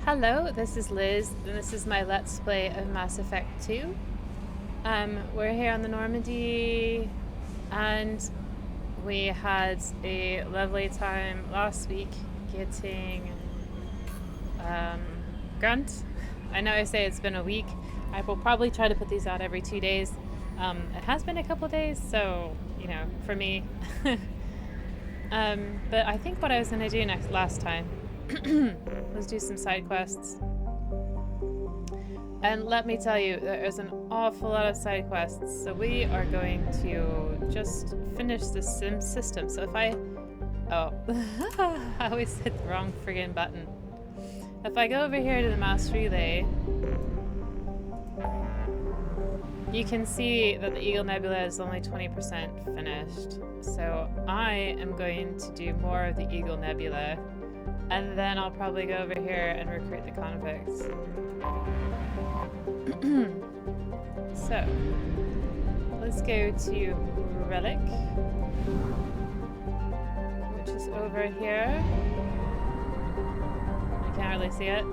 Hello, this is Liz, and this is my Let's Play of Mass Effect 2. We're here on the Normandy, and we had a lovely time last week getting Grunt. I know I say it's been a week. I will probably try to put these out every 2 days. It has been a couple days, so, you know, for me. But I think what I was going to do last time was do some side quests. And let me tell you, there is an awful lot of side quests, so we are going to just finish this system. So if I... Oh, I always hit the wrong friggin' button. If I go over here to the mass relay, you can see that the Eagle Nebula is only 20% finished. So I am going to do more of the Eagle Nebula, and then I'll probably go over here and recruit the convicts. So, let's go to Relic, which is over here. I can't really see it.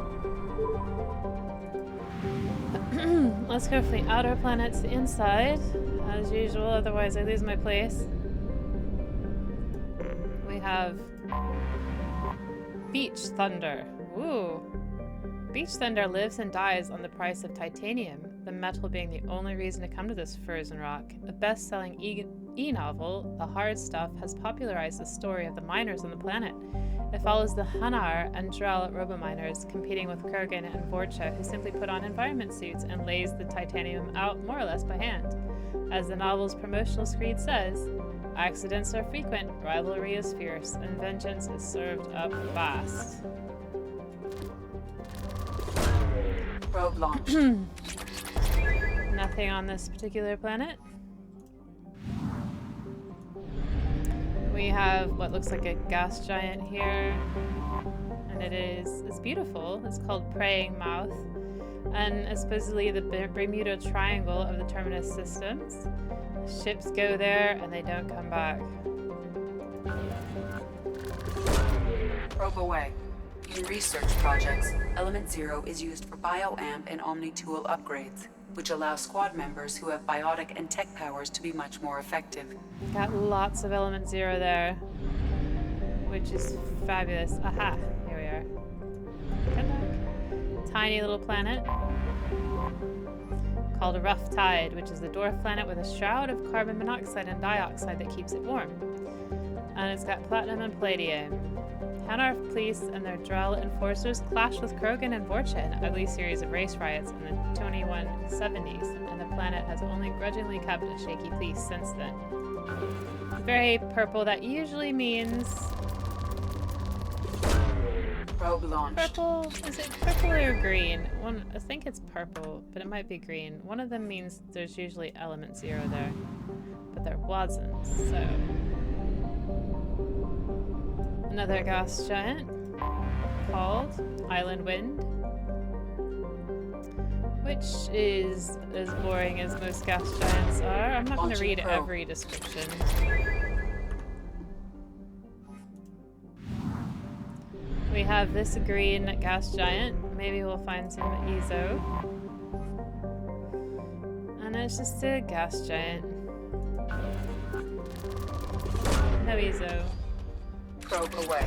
Let's go from the outer planet to the inside, as usual, otherwise I lose my place. We have Beach Thunder. Ooh. Beach Thunder lives and dies on the price of titanium, the metal being the only reason to come to this frozen rock. A best-selling e-novel, The Hard Stuff, has popularized the story of the miners on the planet. It follows the Hanar and Drell robominers competing with Krogan and Vorcha, who simply put on environment suits and lays the titanium out more or less by hand. As the novel's promotional screen says, accidents are frequent, rivalry is fierce, and vengeance is served up fast. Probe launch. Nothing on this particular planet. We have what looks like a gas giant here, and it's beautiful. It's called Praying Mouth, and it's supposedly the Bermuda Triangle of the Terminus systems. Ships go there and they don't come back. Probe away. In research projects, Element Zero is used for bioamp and omni-tool upgrades, which allow squad members who have biotic and tech powers to be much more effective. Got lots of Element Zero there, which is fabulous. Aha, here we are. Good luck. Tiny little planet called a Rough Tide, which is the dwarf planet with a shroud of carbon monoxide and dioxide that keeps it warm. And it's got platinum and palladium. Hanar police and their Drell enforcers clashed with Krogan and Vorcha in an ugly series of race riots in the 2170s, and the planet has only grudgingly kept a shaky peace since then. Very purple, that usually means... Probe launched. Purple? Is it purple or green? I think it's purple, but it might be green. One of them means there's usually Element Zero there, but there wasn't, so... Another gas giant called Island Wind, which is as boring as most gas giants are. I'm not going to read every description. We have this green gas giant. Maybe we'll find some Ezo. And it's just a gas giant. No Ezo. Probe away.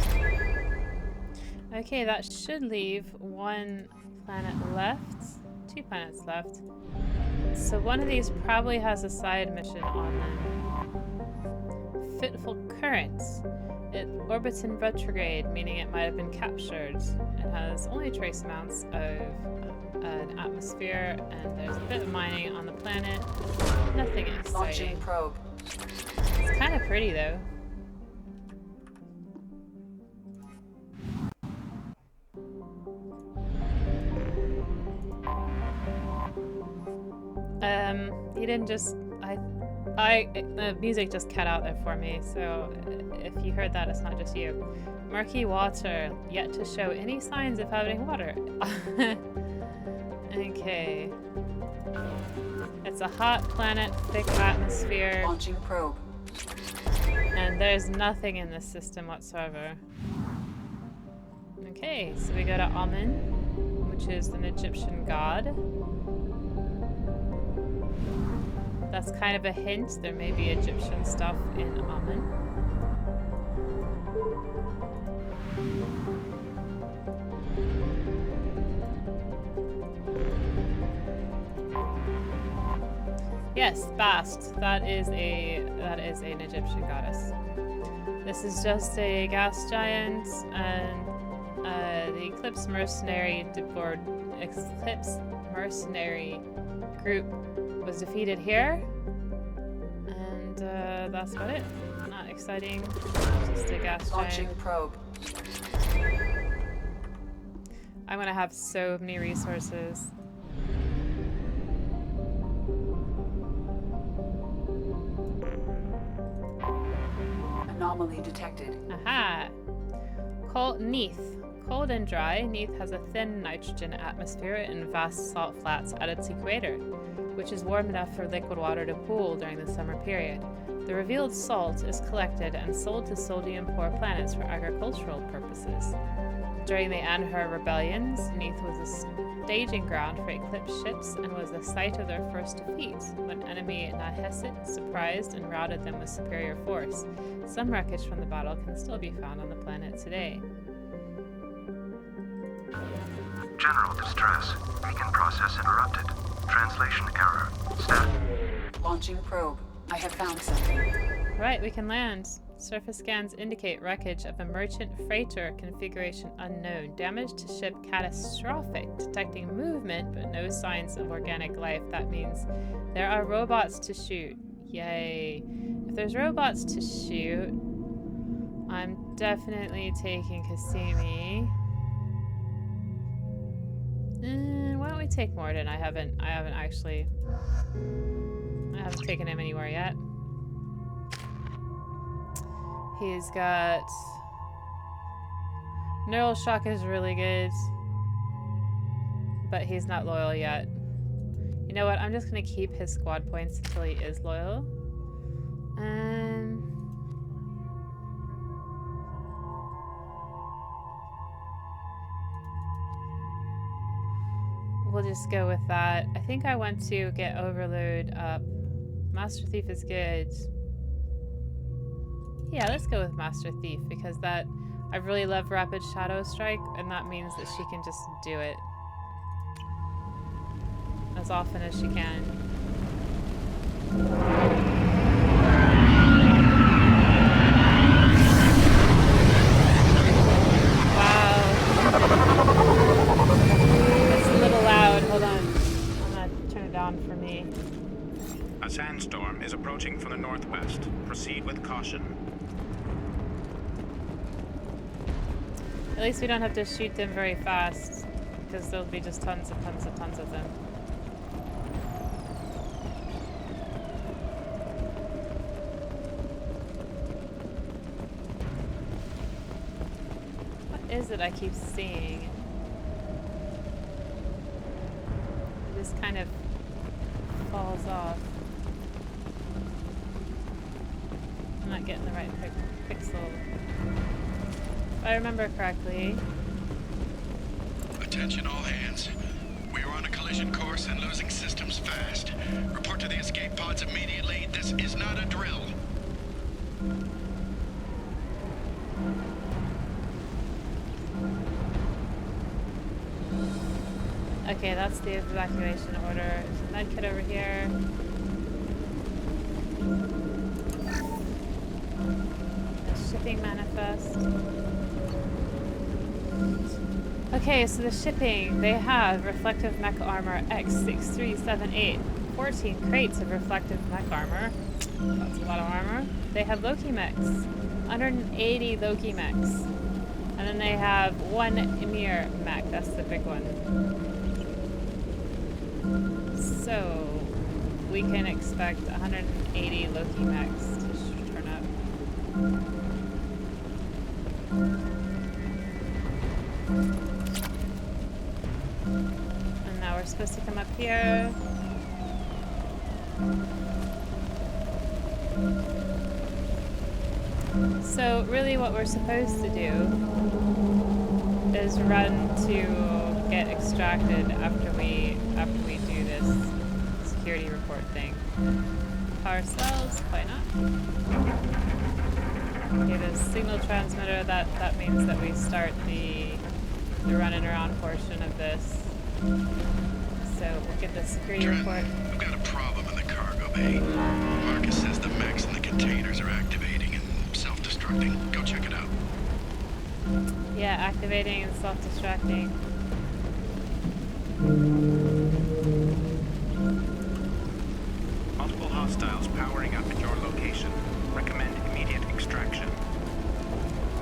Okay, that should leave one planet left. 2 planets left. So one of these probably has a side mission on them. Fitful Currents. It orbits in retrograde, meaning it might have been captured. It has only trace amounts of an atmosphere, and there's a bit of mining on the planet. Nothing exciting. Launching probe. It's kind of pretty though. He didn't just... the music just cut out there for me, so if you heard that, it's not just you. Murky water, yet to show any signs of having water. Okay. It's a hot planet, thick atmosphere. Launching probe. And there's nothing in this system whatsoever. Okay, so we go to Almond. which is an Egyptian god. That's kind of a hint. There may be Egyptian stuff in Amun. Yes, Bast. That is an Egyptian goddess. This is just a gas giant, and the Eclipse mercenary group was defeated here, and that's about it. Not exciting. Just a gas Launching giant. probe. I'm gonna have so many resources. Anomaly detected. Aha! Neath. Cold and dry, Neath has a thin nitrogen atmosphere and vast salt flats at its equator, which is warm enough for liquid water to pool during the summer period. The revealed salt is collected and sold to sodium-poor planets for agricultural purposes. During the Anhur rebellions, Neath was a staging ground for Eclipse ships and was the site of their first defeat, when enemy Nahesit surprised and routed them with superior force. Some wreckage from the battle can still be found on the planet today. General distress. Beacon process interrupted. Translation error. Staff. Launching probe. I have found something. Right, we can land. Surface scans indicate wreckage of a merchant freighter, configuration unknown. Damage to ship catastrophic. Detecting movement, but no signs of organic life. That means there are robots to shoot. Yay. If there's robots to shoot, I'm definitely taking Kasumi. Why don't we take Morden? I haven't taken him anywhere yet. He's got Neural Shock is really good, but he's not loyal yet. You know what? I'm just gonna keep his squad points until he is loyal. We'll just go with that. I think I want to get Overload up. Master Thief is good. Yeah, let's go with Master Thief, because I really love Rapid Shadow Strike, and that means that she can just do it as often as she can. Wow. It's a little loud. Hold on. I'm gonna turn it down for me. A sandstorm is approaching from the northwest. Proceed with caution. At least we don't have to shoot them very fast, because there'll be just tons of them. What is it I keep seeing? It just kind of falls off. I'm not getting the right pixel. If I remember correctly. Attention all hands. We are on a collision course and losing systems fast. Report to the escape pods immediately. This is not a drill. Okay, that's the evacuation order. There's a medkit over here. A shipping manifest. Okay, so the shipping, they have reflective mech armor X6378. 14 crates of reflective mech armor. That's a lot of armor. They have Loki mechs. 180 Loki mechs. And then they have one Emir mech. That's the big one. So, we can expect 180 Loki mechs to turn up. And now we're supposed to come up here. So really what we're supposed to do is run to get extracted after we do this security report thing. Power cells, why not? Okay, the signal transmitter, that means that we start the running around portion of this. So we'll get the security report. I've got a problem in the cargo bay. Marcus says the mechs in the containers are activating and self-destructing. Go check it out. Yeah, activating and self-destructing. Multiple hostiles powering up at your location. Recommend immediate extraction.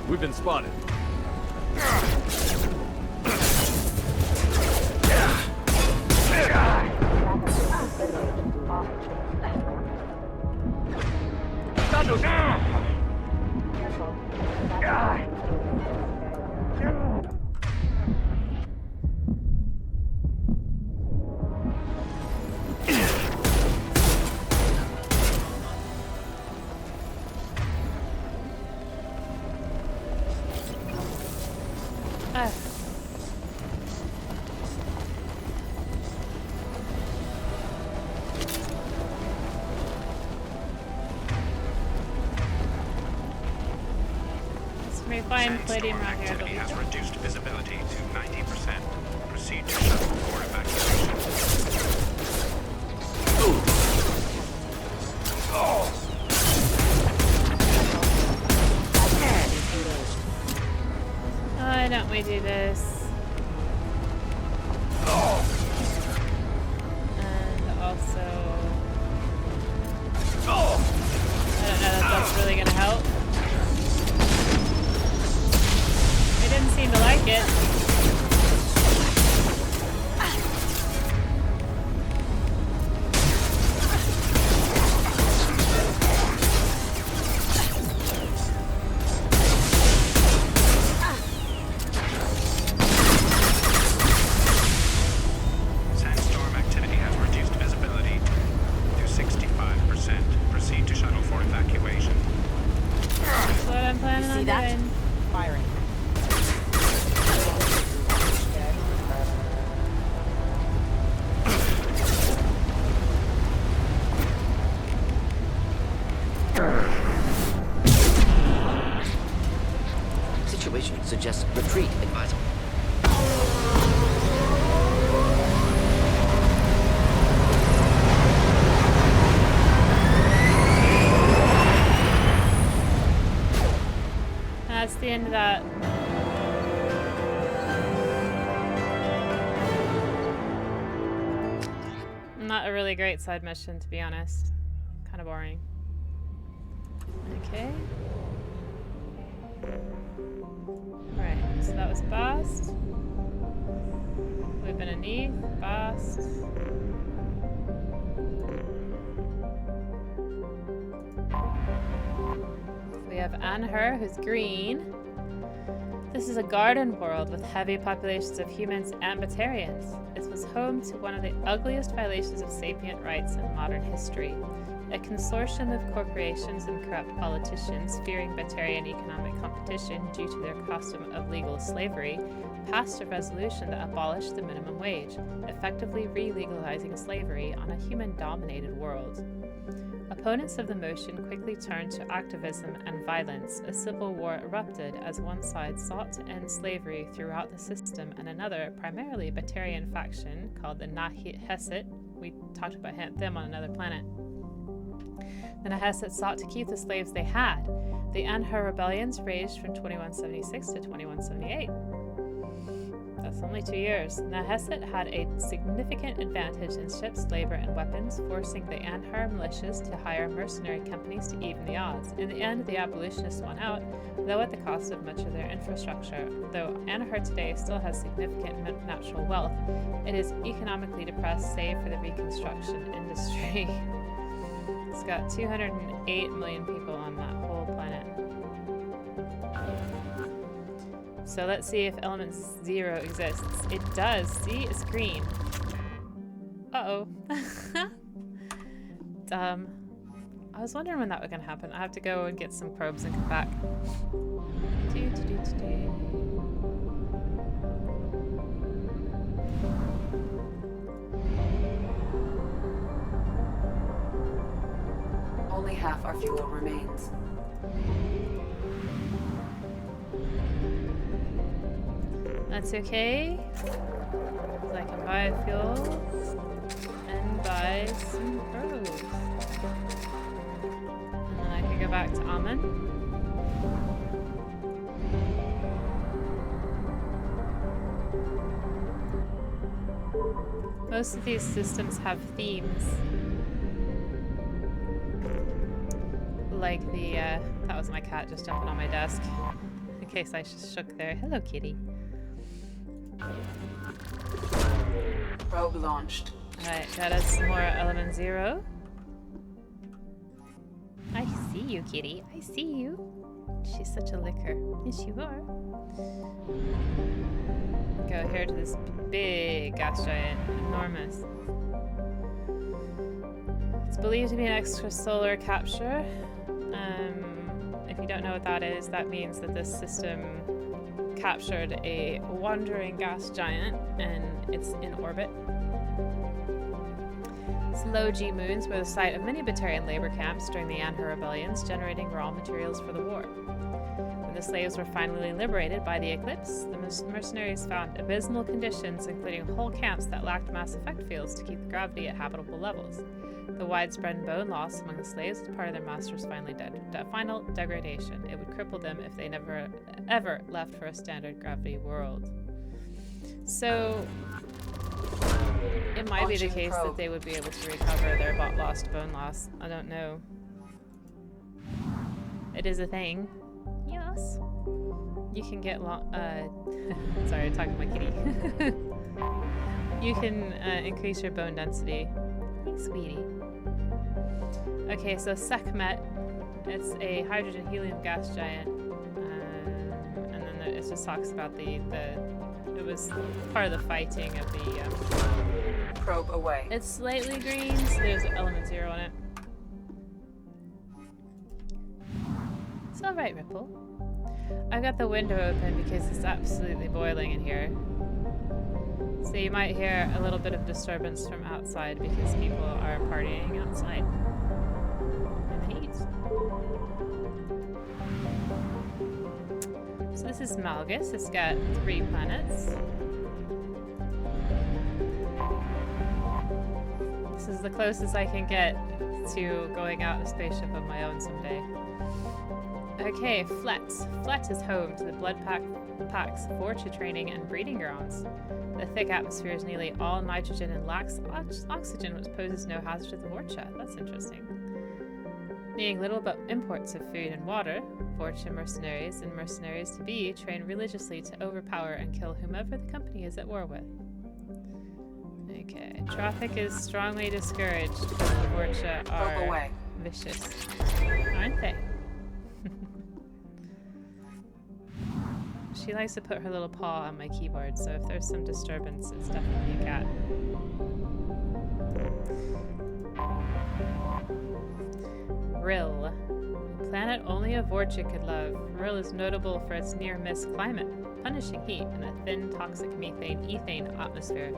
We've been spotted. Find palladium Sandstorm around here. activity has reduced visibility to 90%. Proceed to shuttle for evacuation. Why don't we do this? And also... I don't know that that's really gonna help. They didn't seem to like it. Sandstorm activity has reduced visibility to 65%. Proceed to shuttle for evacuation. That's what I'm planning on doing. Firing. Situation suggests retreat advisable. That's the end of that. Not a really great side mission, to be honest. Kind of boring. Okay. Right, so that was Bast. We've been underneath, Bast. We have Anher, who's green. This is a garden world with heavy populations of humans and Batarians. It was home to one of the ugliest violations of sapient rights in modern history. A consortium of corporations and corrupt politicians, fearing Batarian economic competition due to their custom of legal slavery, passed a resolution that abolished the minimum wage, effectively re-legalizing slavery on a human-dominated world. Opponents of the motion quickly turned to activism and violence. A civil war erupted as one side sought to end slavery throughout the system and another, primarily Batarian faction called the Nahesset, we talked about them on another planet. The Nahesset sought to keep the slaves they had. The Anher rebellions raged from 2176 to 2178. That's only 2 years. Nahesset had a significant advantage in ships, labor, and weapons, forcing the Anher militias to hire mercenary companies to even the odds. In the end, the abolitionists won out, though at the cost of much of their infrastructure. Though Anher today still has significant natural wealth, it is economically depressed save for the reconstruction industry. It's got 208 million people on that whole planet. So let's see if element 0 exists. It does. See? It's green. Uh-oh. Dumb. I was wondering when that was going to happen. I have to go and get some probes and come back. half our fuel remains. That's okay. 'Cause I can buy fuel and buy some probes. And then I can go back to Amun. Most of these systems have themes. Like the, that was my cat just jumping on my desk. In case I shook there. Hello, kitty. Probe launched. Alright, got us some more Element Zero. I see you, kitty. I see you. She's such a licker. Yes, you are. Go here to this big gas giant. Enormous. It's believed to be an extrasolar capture. If you don't know what that is, that means that this system captured a wandering gas giant and it's in orbit. Its low G moons were the site of many Batarian labor camps during the Anhur rebellions, generating raw materials for the war. When the slaves were finally liberated by the eclipse, the mercenaries found abysmal conditions, including whole camps that lacked mass effect fields to keep the gravity at habitable levels. The widespread bone loss among the slaves was part of their master's final degradation. It would cripple them if they never ever left for a standard gravity world. So it might be the case that they would be able to recover their lost bone loss. I don't know. It is a thing. Yes. You can get sorry, I'm talking to my kitty. You can increase your bone density. Hey, sweetie. Okay, so Sekhmet, it's a hydrogen-helium gas giant, and then it just talks about it was part of the fighting of the Probe away. It's slightly green, so there's Element Zero on it. It's alright, Ripple. I've got the window open because it's absolutely boiling in here. So you might hear a little bit of disturbance from outside because people are partying outside. In the heat. So this is Malgus. It's got 3 planets. This is the closest I can get to going out in a spaceship of my own someday. Okay, Flet. Flet is home to the Blood Pack's Vorcha training and breeding grounds. The thick atmosphere is nearly all nitrogen and lacks oxygen, which poses no hazard to the Vorcha. That's interesting. Needing little but imports of food and water, Vorcha mercenaries and mercenaries-to-be train religiously to overpower and kill whomever the company is at war with. Okay, traffic is strongly discouraged because the Vorcha are vicious, aren't they? She likes to put her little paw on my keyboard, so if there's some disturbance, it's definitely a cat. Rill. A planet only a Vorcha could love. Rill is notable for its near-miss climate, punishing heat, and a thin, toxic ethane atmosphere.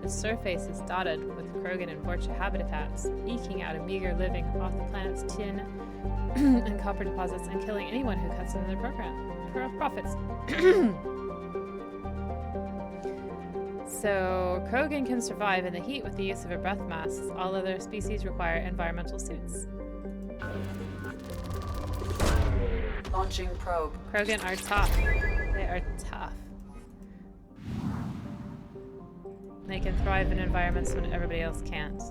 Its surface is dotted with Krogan and Vorcha habitats, eking out a meager living off the planet's tin and copper deposits and killing anyone who cuts into their program. Profits. So, Krogan can survive in the heat with the use of a breath mask. All other species require environmental suits. Launching probe. Krogan are tough. They are tough. They can thrive in environments when everybody else can't.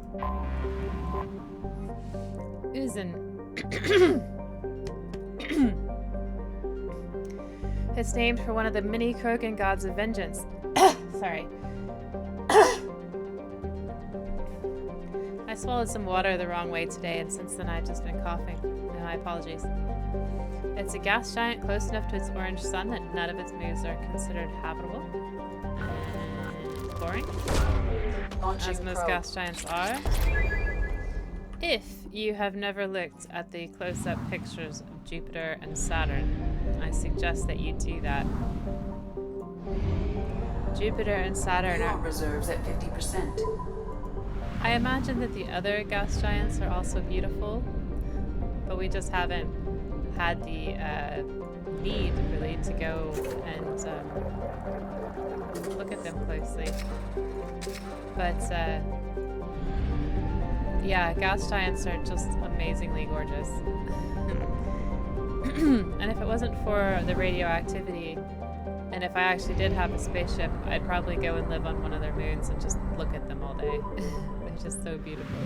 Uzin. It's named for one of the many Krogan gods of vengeance. Sorry. I swallowed some water the wrong way today, and since then I've just been coughing. My apologies. It's a gas giant close enough to its orange sun that none of its moons are considered habitable. And boring. As most gas giants are. If you have never looked at the close-up pictures of Jupiter and Saturn, I suggest that you do that. Jupiter and Saturn are reserves at 50%. I imagine that the other gas giants are also beautiful, but we just haven't had the need really to go and look at them closely. But yeah, gas giants are just amazingly gorgeous. And if it wasn't for the radioactivity, and if I actually did have a spaceship, I'd probably go and live on one of their moons and just look at them all day. They're just so beautiful.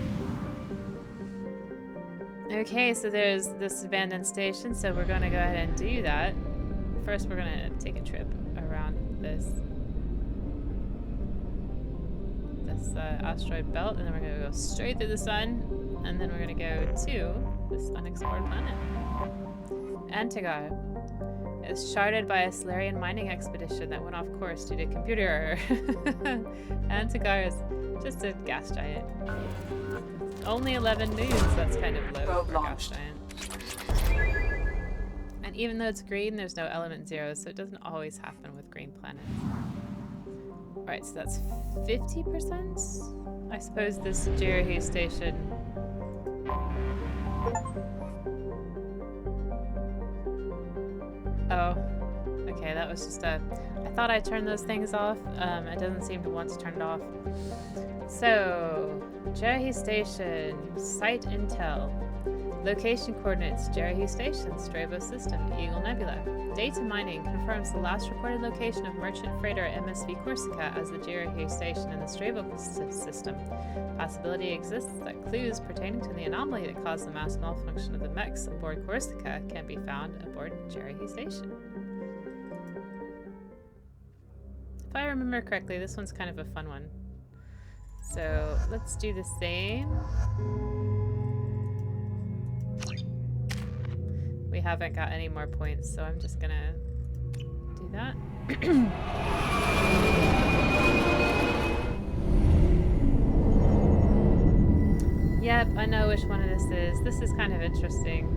Okay, so there's this abandoned station, so we're going to go ahead and do that. First, we're going to take a trip around this asteroid belt, and then we're going to go straight through the sun, and then we're going to go to this unexplored planet. Antigar is charted by a Solarian mining expedition that went off course due to computer error. Antigar is just a gas giant. Only 11 moons, that's kind of low for a gas giant. And even though it's green, there's no element 0, so it doesn't always happen with green planets. Alright, so that's 50%? I suppose this Jericho station... Oh, okay, that was just a... I thought I turned those things off. It doesn't seem to want to turn it off. So, Jericho Station, Site Intel. Location coordinates, Jericho Station, Strabo System, Eagle Nebula. Data mining confirms the last reported location of merchant freighter MSV Corsica as the Jericho Station in the Strabo system. Possibility exists that clues pertaining to the anomaly that caused the mass malfunction of the mechs aboard Corsica can be found aboard Jericho Station. If I remember correctly, this one's kind of a fun one. So let's do the same. We haven't got any more points, so I'm just gonna do that. Yep, I know which one of this is. This is kind of interesting.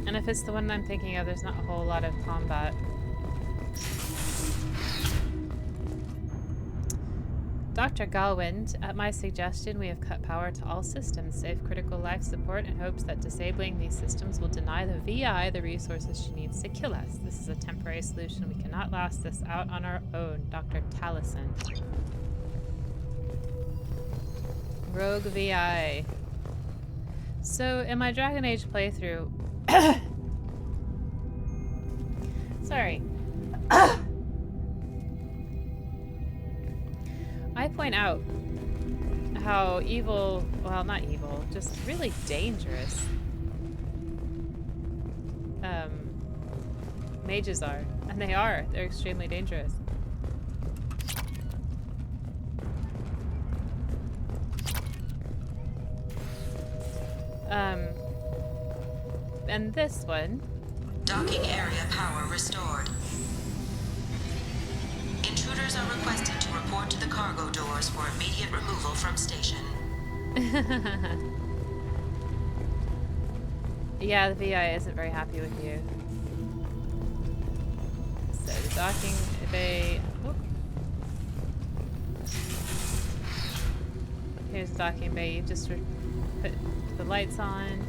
And if it's the one I'm thinking of, there's not a whole lot of combat. Dr. Galwind, at my suggestion, we have cut power to all systems, save critical life support, in hopes that disabling these systems will deny the VI the resources she needs to kill us. This is a temporary solution. We cannot last this out on our own. Dr. Taliesin. Rogue VI. So, in my Dragon Age playthrough... Sorry. I point out how evil, well, not evil, just really dangerous mages are. And they are. They're extremely dangerous. And this one. Docking area power restored. Intruders are requested to report to the cargo doors for immediate removal from station. Yeah, the VI isn't very happy with you. So the docking bay. Oh. Here's the docking bay. You just put the lights on.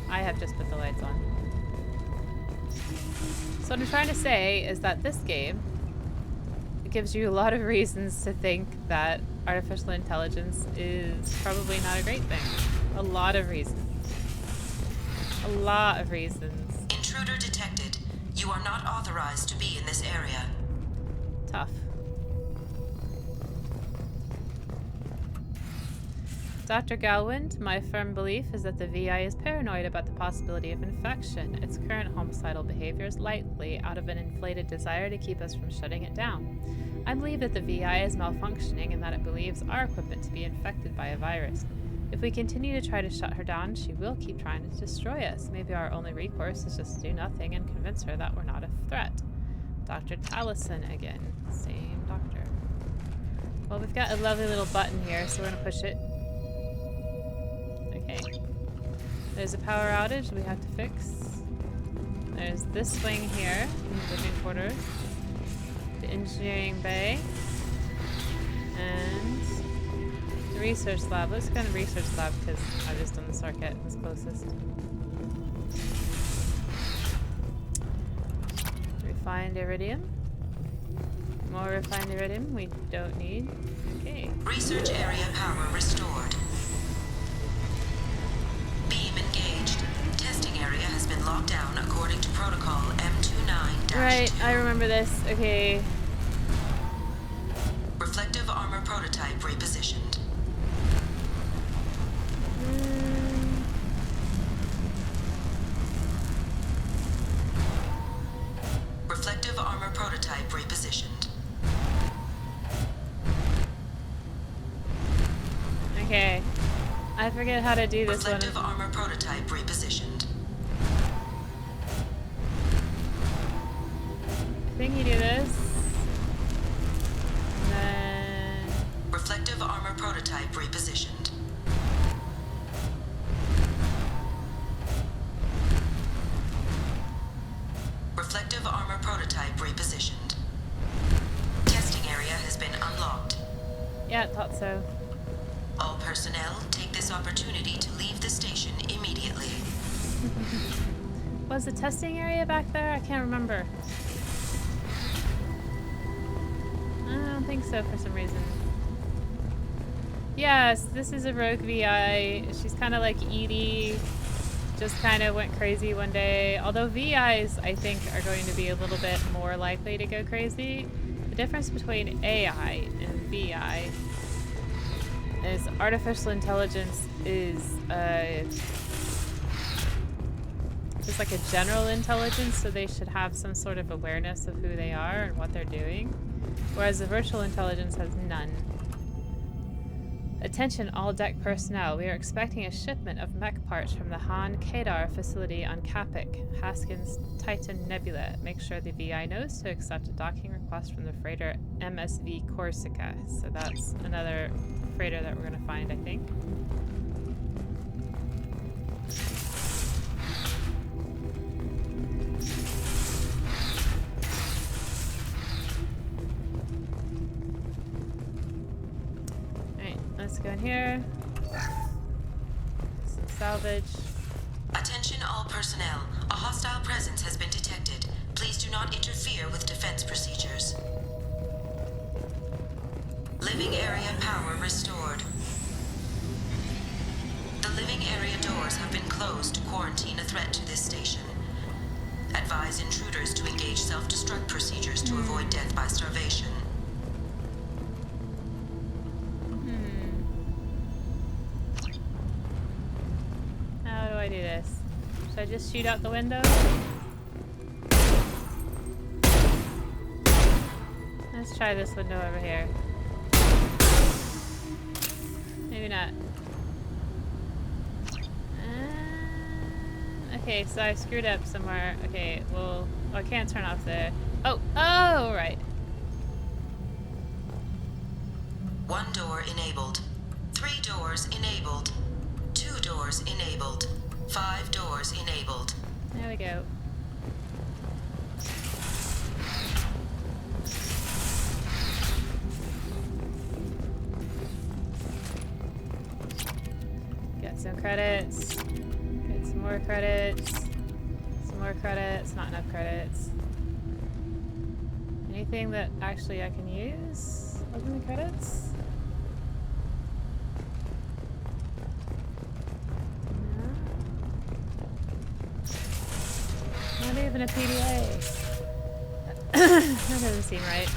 I have just put the lights on. So what I'm trying to say is that this game gives you a lot of reasons to think that artificial intelligence is probably not a great thing. A lot of reasons. A lot of reasons. Intruder detected. You are not authorized to be in this area. Tough. Dr. Galwind, my firm belief is that the VI is paranoid about the possibility of infection. Its current homicidal behavior is likely out of an inflated desire to keep us from shutting it down. I believe that the VI is malfunctioning and that it believes our equipment to be infected by a virus. If we continue to try to shut her down, she will keep trying to destroy us. Maybe our only recourse is just to do nothing and convince her that we're not a threat. Dr. Taliesin again. Same doctor. Well, we've got a lovely little button here, so we're going to push it. Okay. There's a power outage we have to fix. There's this wing here, in the living quarters. The engineering bay. And the research lab. Let's go to the research lab because I've just done the circuit. It's closest. Refined iridium. More refined iridium we don't need. Okay. Research area power restored. Beam engaged. Testing area has been locked down according to protocol M29-2. Right, I remember this. Okay. Reflective armor prototype repositioned. Reflective armor prototype repositioned. Okay. I forget how to do this one. Reflective armor prototype repositioned. I think you do this. And then... Reflective armor prototype repositioned. Reflective armor prototype repositioned. Testing area has been unlocked. Yeah, I thought so. All personnel, take this opportunity to leave the station immediately. Was the testing area back there? I can't remember. I don't think so for some reason. Yes, this is a rogue VI. She's kind of like Edie. Just kind of went crazy one day. Although VIs, I think, are going to be a little bit more likely to go crazy. The difference between AI and VI is artificial intelligence is just like a general intelligence, so they should have some sort of awareness of who they are and what they're doing, whereas the virtual intelligence has none. Attention all deck personnel, we are expecting a shipment of mech parts from the Han Kadar facility on Capek, Haskins Titan Nebula. Make sure the VI knows to accept a docking request from the freighter MSV Corsica. So that's another freighter that we're going to find, I think. Let's go in here. Some salvage. Attention all personnel. A hostile presence has been detected. Please do not interfere with defense procedures. Living area power restored. The living area doors have been closed to quarantine a threat to this station. Advise intruders to engage self-destruct procedures to avoid death by starvation. How do I do this? Should I just shoot out the window? Let's try this window over here. Maybe not. Okay, so I screwed up somewhere. Okay, well, I can't turn off the... Oh, right. 1 door enabled. 3 doors enabled. 2 doors enabled. 5 doors enabled. There we go. Got some credits. Get some more credits. Some more credits. Not enough credits. Anything that actually I can use? Open the credits? Not even a PDA. That doesn't seem right.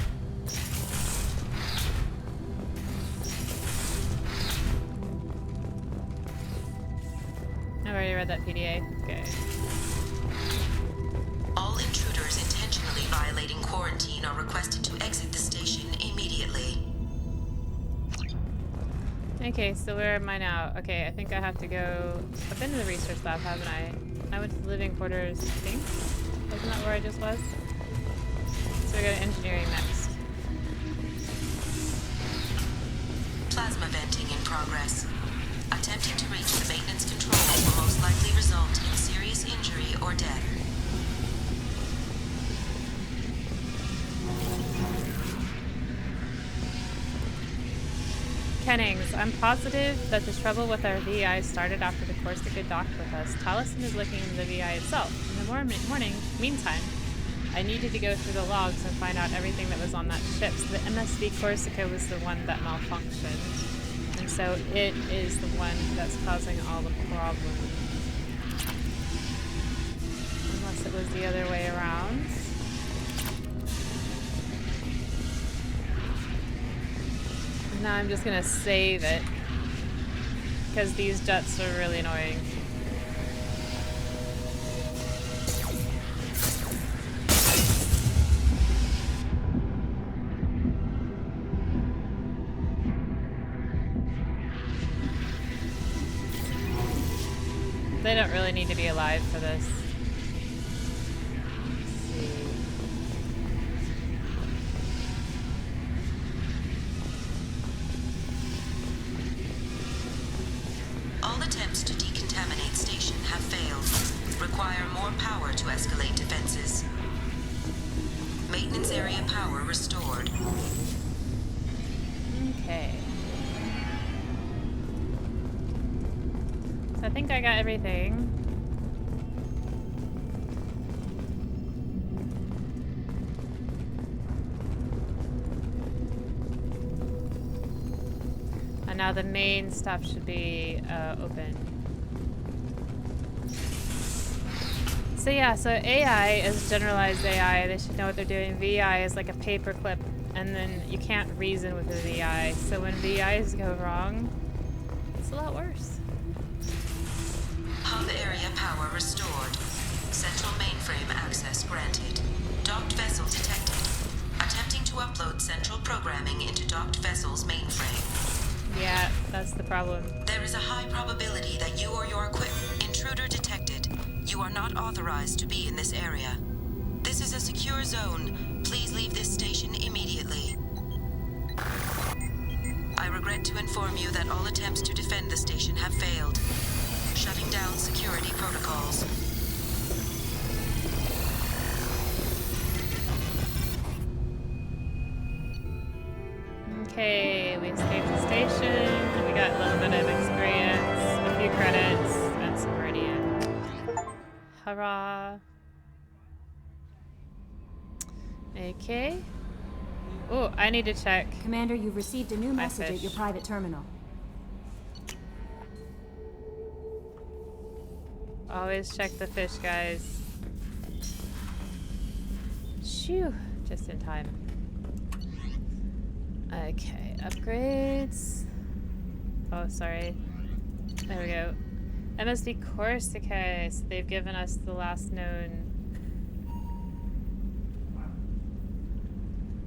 I've already read that PDA. Okay. All intruders intentionally violating quarantine are requested to exit the station immediately. Okay, so where am I now? Okay, I think I have to go... I've been to the research lab, haven't I? I went to the living quarters, I think? Wasn't that where I just was? So we go to engineering next. Plasma venting in progress. Attempting to reach the maintenance controls will most likely result in serious injury or death. Hennings, I'm positive that the trouble with our VI started after the Corsica docked with us. Taliesin is looking into the VI itself. In the meantime, I needed to go through the logs and find out everything that was on that ship. So the MSV Corsica was the one that malfunctioned. And so it is the one that's causing all the problems. Unless it was the other way around. Now I'm just gonna save it. Because these jets are really annoying. They don't really need to be alive for this. All attempts to decontaminate station have failed. Require more power to escalate defenses. Maintenance area power restored. Okay. So I think I got everything. And now the main stuff should be open. So yeah, so AI is generalized AI. They should know what they're doing. VI is like a paperclip, and then you can't reason with the VI. So when VIs go wrong, it's a lot worse. Hub area power restored. Central mainframe access granted. Docked vessel detected. Attempting to upload central programming into docked vessel's mainframe. Yeah, that's the problem. There is a high probability that you or your equipment intruder detected. You are not authorized to be in this area. This is a secure zone. Please leave this station immediately. I regret to inform you that all attempts to defend the station have failed. Shutting down security protocols. Okay, we escaped the station. We got a little bit of experience, a few credits, and some meridian. Hurrah. Okay. Oh, I need to check. Commander, you've received a new message at your private terminal. Always check the fish, guys. Shoo, just in time. Okay, upgrades. Oh, sorry. There we go. MSV Corsica. So they've given us the last known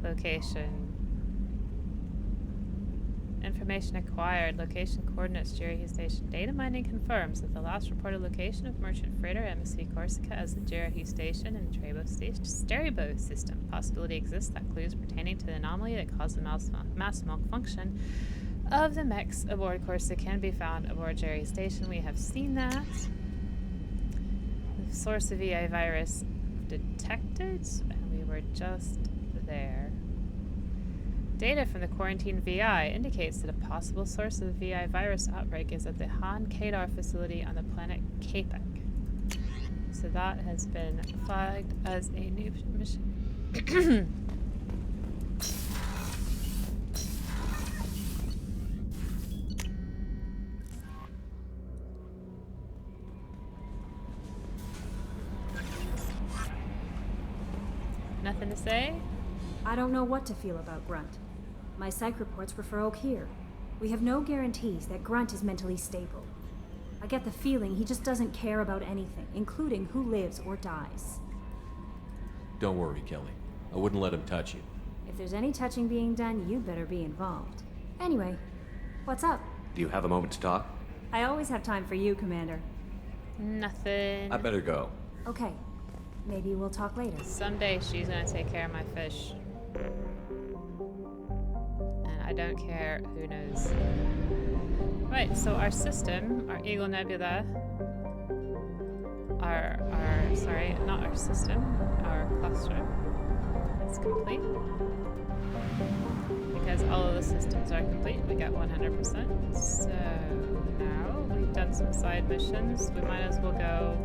location. Information acquired. Location coordinates. Jericho Station. Data mining confirms that the last reported location of merchant freighter MSV Corsica as the Jericho Station and Sterebo system. Possibility exists that clues pertaining to the anomaly that caused the mass malfunction of the mechs aboard Corsica can be found aboard Jericho Station. We have seen that. The source of VI virus detected, and we were just there. Data from the quarantine VI indicates that a possible source of the VI virus outbreak is at the Han Kadar facility on the planet Capek. So that has been flagged as a new mission. Nothing to say? I don't know what to feel about Grunt. My psych reports refer Oak here. We have no guarantees that Grunt is mentally stable. I get the feeling he just doesn't care about anything, including who lives or dies. Don't worry, Kelly. I wouldn't let him touch you. If there's any touching being done, you better be involved. Anyway, what's up? Do you have a moment to talk? I always have time for you, Commander. Nothing. I better go. Okay. Maybe we'll talk later. Someday she's gonna take care of my fish. And I don't care who knows. Right, so our system, our Eagle Nebula, sorry, not our system, our cluster is complete. Because all of the systems are complete. We got 100%. So now we've done some side missions. We might as well go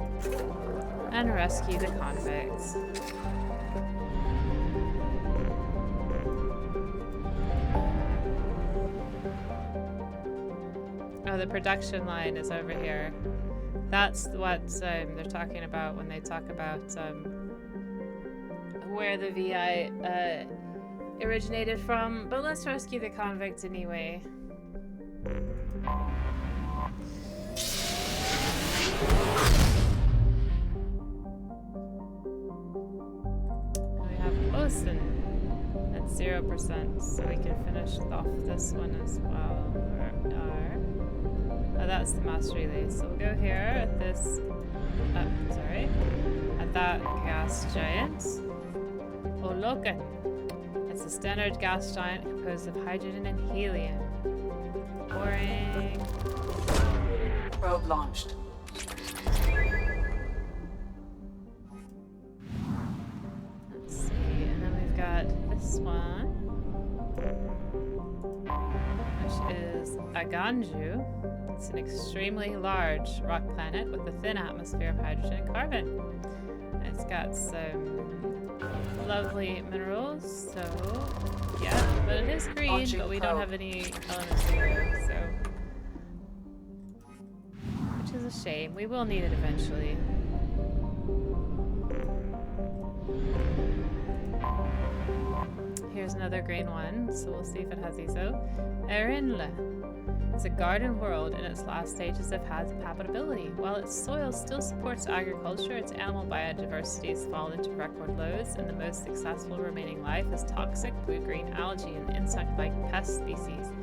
and rescue the convicts. Oh, the production line is over here. That's what they're talking about when they talk about where the VI originated from. But let's rescue the convict anyway. We have Osen at 0%, so we can finish off this one as well. Oh, that's the mass relay. So we'll go here at this. At that gas giant. Olokan. It's a standard gas giant composed of hydrogen and helium. Boring. Probe launched. Let's see, and then we've got this one, which is Aganju. It's an extremely large rock planet with a thin atmosphere of hydrogen and carbon. It's got some lovely minerals, so yeah, but it is green, Launching but we probe. don't have any elements here, so which is a shame. We will need it eventually. Here's another green one, so we'll see if it has ESO. Erinle. It's a garden world in its last stages of habitability. While its soil still supports agriculture, its animal biodiversity has fallen into record lows, and the most successful remaining life is toxic blue-green algae and insect-like pest species.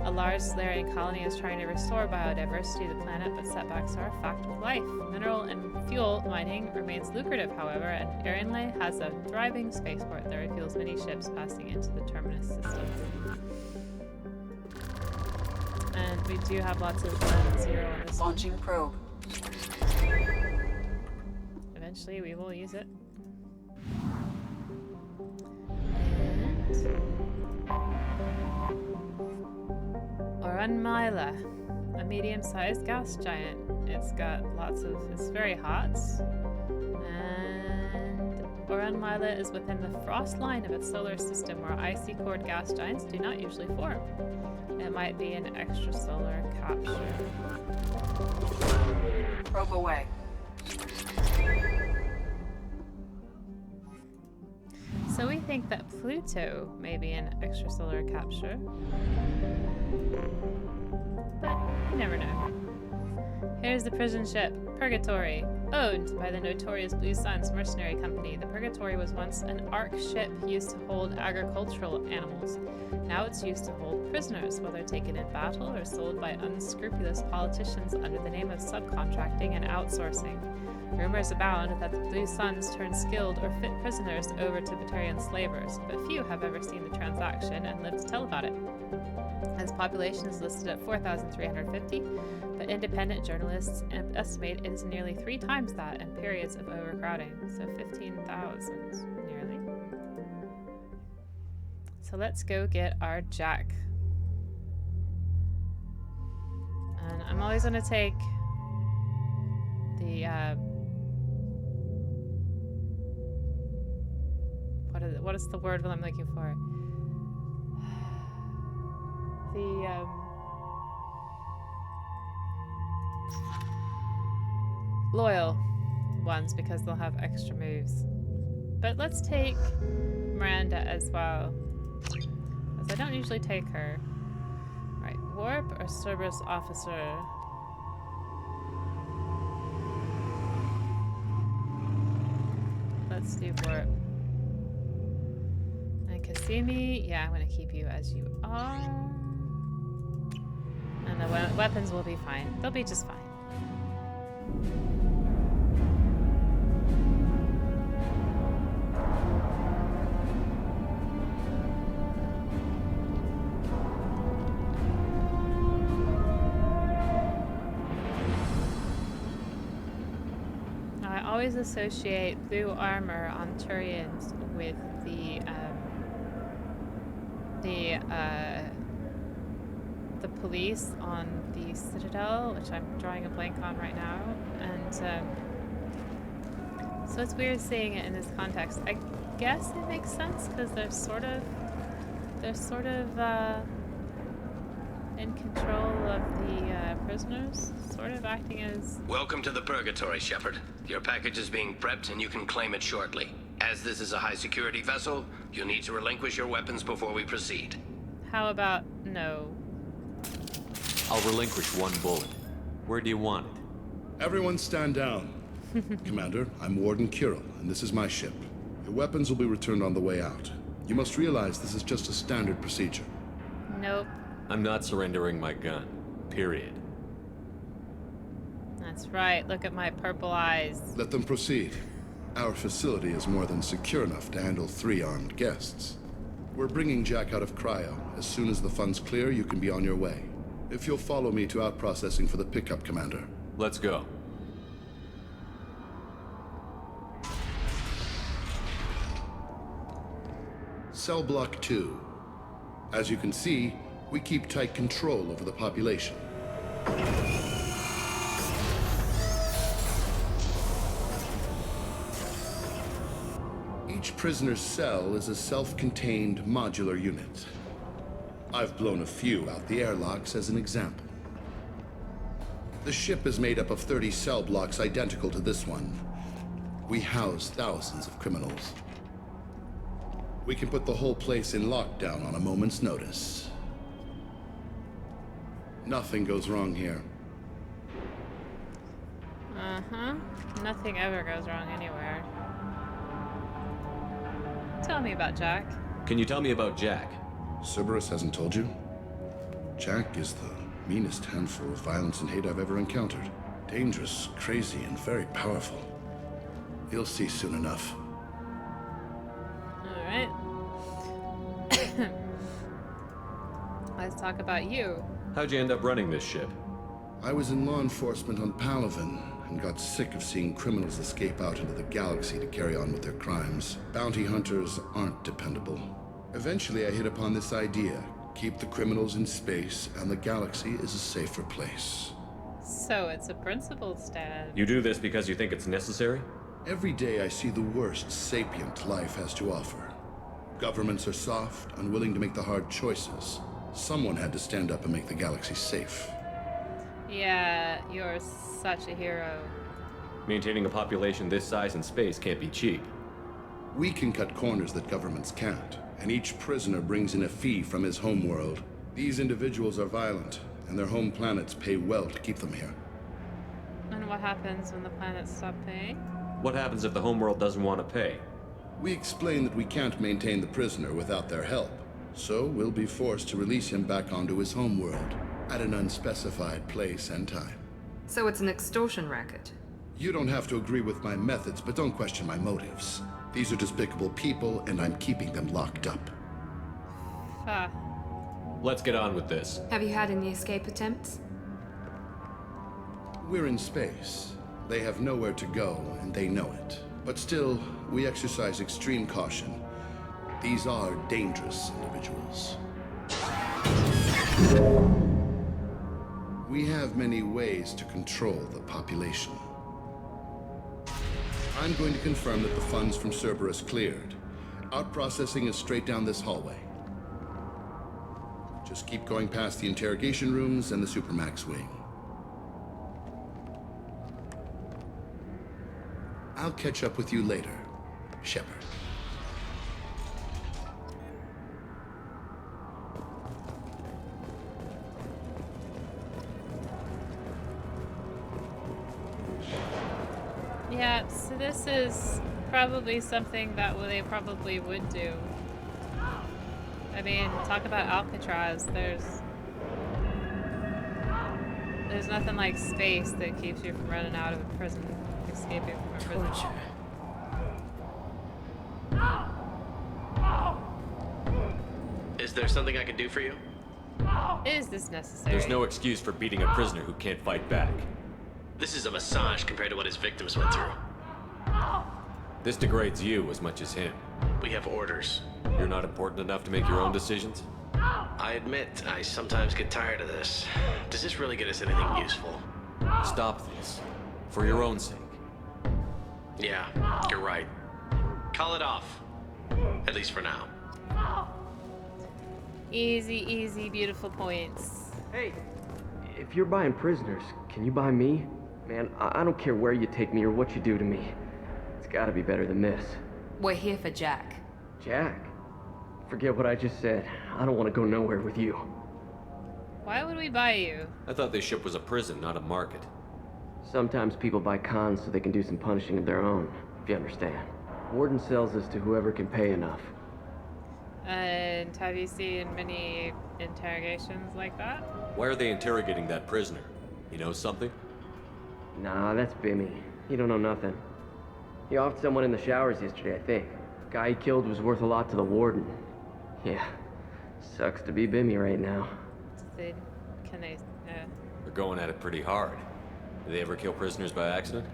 A large Solarian colony is trying to restore biodiversity of the planet, but setbacks are a fact of life. Mineral and fuel mining remains lucrative, however, and Erinle has a thriving spaceport that refuels many ships passing into the terminus system. And we do have lots of 0 on this Launching probe. Eventually we will use it. And Oranmila, a medium-sized gas giant. It's very hot. And Oranmila is within the frost line of its solar system, where icy-cored gas giants do not usually form. It might be an extrasolar capture. Probe away. So we think that Pluto may be an extrasolar capture. But you never know. Here's the prison ship, Purgatory. Owned by the notorious Blue Suns mercenary company, the Purgatory was once an ark ship used to hold agricultural animals. Now it's used to hold prisoners, whether taken in battle or sold by unscrupulous politicians under the name of subcontracting and outsourcing. Rumors abound that the Blue Suns turn skilled or fit prisoners over to Batarian slavers, but few have ever seen the transaction and lived to tell about it. Its population is listed at 4,350, but independent journalists estimate it is nearly 3 times that in periods of overcrowding, so 15,000 nearly. So let's go get our Jack. And I'm always going to take the what is the word that I'm looking for? The loyal ones, because they'll have extra moves. But let's take Miranda as well, as I don't usually take her. Right, warp or Cerberus officer. Let's do warp. And Kasumi, yeah, I'm gonna keep you as you are. And the weapons will be fine. They'll be just fine. I always associate blue armor on Turians with the the police on the Citadel, which I'm drawing a blank on right now, and so it's weird seeing it in this context. I guess it makes sense because they're sort of in control of the prisoners, sort of acting as... Welcome to the Purgatory, Shepard. Your package is being prepped and you can claim it shortly. As this is a high-security vessel, you'll need to relinquish your weapons before we proceed. How about no? I'll relinquish one bullet. Where do you want it? Everyone stand down. Commander, I'm Warden Kirill, and this is my ship. Your weapons will be returned on the way out. You must realize this is just a standard procedure. Nope. I'm not surrendering my gun. Period. That's right. Look at my purple eyes. Let them proceed. Our facility is more than secure enough to handle 3 armed guests. We're bringing Jack out of cryo. As soon as the funds clear, you can be on your way. If you'll follow me to out-processing for the pickup, Commander. Let's go. Cell Block 2. As you can see, we keep tight control over the population. Each prisoner's cell is a self-contained modular unit. I've blown a few out the airlocks as an example. The ship is made up of 30 cell blocks identical to this one. We house thousands of criminals. We can put the whole place in lockdown on a moment's notice. Nothing goes wrong here. Uh-huh. Nothing ever goes wrong anywhere. Tell me about Jack. Can you tell me about Jack? Cerberus hasn't told you? Jack is the meanest handful of violence and hate I've ever encountered. Dangerous, crazy, and very powerful. You'll see soon enough. Alright. Let's talk about you. How'd you end up running this ship? I was in law enforcement on Palaven and got sick of seeing criminals escape out into the galaxy to carry on with their crimes. Bounty hunters aren't dependable. Eventually I hit upon this idea. Keep the criminals in space and the galaxy is a safer place. So it's a principled stand. You do this because you think it's necessary? Every day I see the worst sapient life has to offer. Governments are soft, unwilling to make the hard choices. Someone had to stand up and make the galaxy safe. Yeah, you're such a hero. Maintaining a population this size in space can't be cheap. We can cut corners that governments can't, and each prisoner brings in a fee from his homeworld. These individuals are violent, and their home planets pay well to keep them here. And what happens when the planets stop paying? What happens if the homeworld doesn't want to pay? We explain that we can't maintain the prisoner without their help, so we'll be forced to release him back onto his homeworld at an unspecified place and time. So it's an extortion racket. You don't have to agree with my methods, but don't question my motives. These are despicable people, and I'm keeping them locked up. Ah. Let's get on with this. Have you had any escape attempts? We're in space. They have nowhere to go, and they know it. But still, we exercise extreme caution. These are dangerous individuals. We have many ways to control the population. I'm going to confirm that the funds from Cerberus cleared. Out-processing is straight down this hallway. Just keep going past the interrogation rooms and the Supermax wing. I'll catch up with you later, Shepard. Yeah, so this is probably something that they probably would do. I mean, talk about Alcatraz. There's nothing like space that keeps you from running out of a prison, escaping from a prison. Is there something I can do for you? Is this necessary? There's no excuse for beating a prisoner who can't fight back. This is a massage compared to what his victims went through. This degrades you as much as him. We have orders. You're not important enough to make your own decisions? I admit, I sometimes get tired of this. Does this really get us anything useful? Stop this. For your own sake. Yeah, you're right. Call it off. At least for now. Easy, easy, beautiful points. Hey, if you're buying prisoners, can you buy me? Man, I don't care where you take me or what you do to me. It's gotta be better than this. We're here for Jack. Jack? Forget what I just said. I don't want to go nowhere with you. Why would we buy you? I thought this ship was a prison, not a market. Sometimes people buy cons so they can do some punishing of their own, if you understand. Warden sells us to whoever can pay enough. And have you seen many interrogations like that? Why are they interrogating that prisoner? You know something? Nah, that's Bimmy. He don't know nothing. He offed someone in the showers yesterday, I think. Guy he killed was worth a lot to the warden. Yeah, sucks to be Bimmy right now. Can they, They're going at it pretty hard. Do they ever kill prisoners by accident?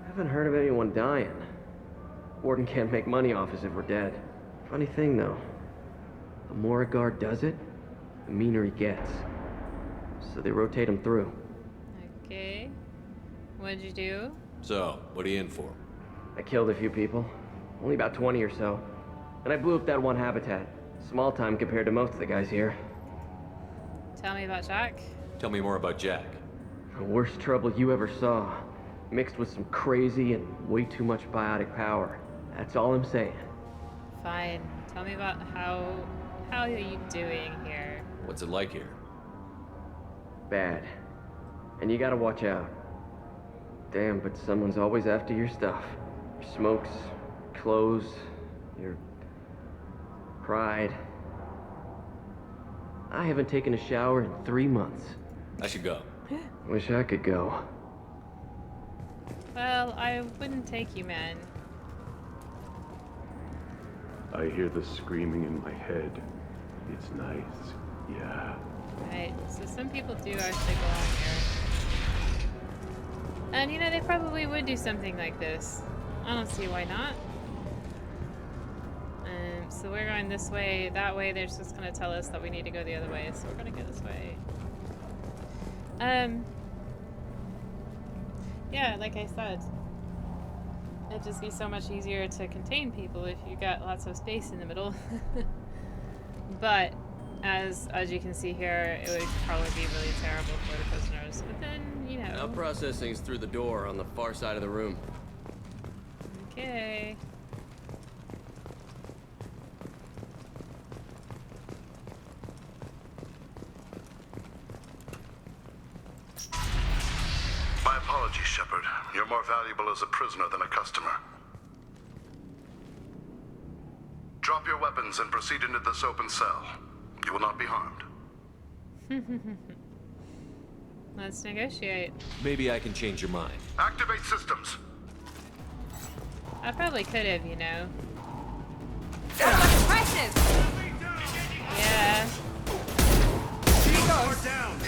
I haven't heard of anyone dying. Warden can't make money off us if we're dead. Funny thing, though. The more a guard does it, the meaner he gets. So they rotate him through. Okay. What'd you do? So, what are you in for? I killed a few people. Only about 20 or so. And I blew up that one habitat. Small time compared to most of the guys here. Tell me about Jack. Tell me more about Jack. The worst trouble you ever saw. Mixed with some crazy and way too much biotic power. That's all I'm saying. Fine. Tell me about how are you doing here? What's it like here? Bad. And you gotta watch out. Damn, but someone's always after your stuff. Your smokes, clothes, your pride. I haven't taken a shower in 3 months. I should go. Wish I could go. Well, I wouldn't take you, man. I hear the screaming in my head. It's nice, yeah. Right, so some people do actually belong here. And you know, they probably would do something like this. I don't see why not. So we're going this way, that way. They're just gonna tell us that we need to go the other way, so we're gonna go this way. Yeah, like I said, it'd just be so much easier to contain people if you got lots of space in the middle. But as you can see here, it would probably be really terrible for the prisoners. But then, you know. Now processing's through the door on the far side of the room. Okay. My apologies, Shepard. You're more valuable as a prisoner than a customer. Drop your weapons and proceed into this open cell. You will not be harmed. Let's negotiate. Maybe I can change your mind. Activate systems. I probably could have, you know. Impressive! Yeah. Here he goes. Down.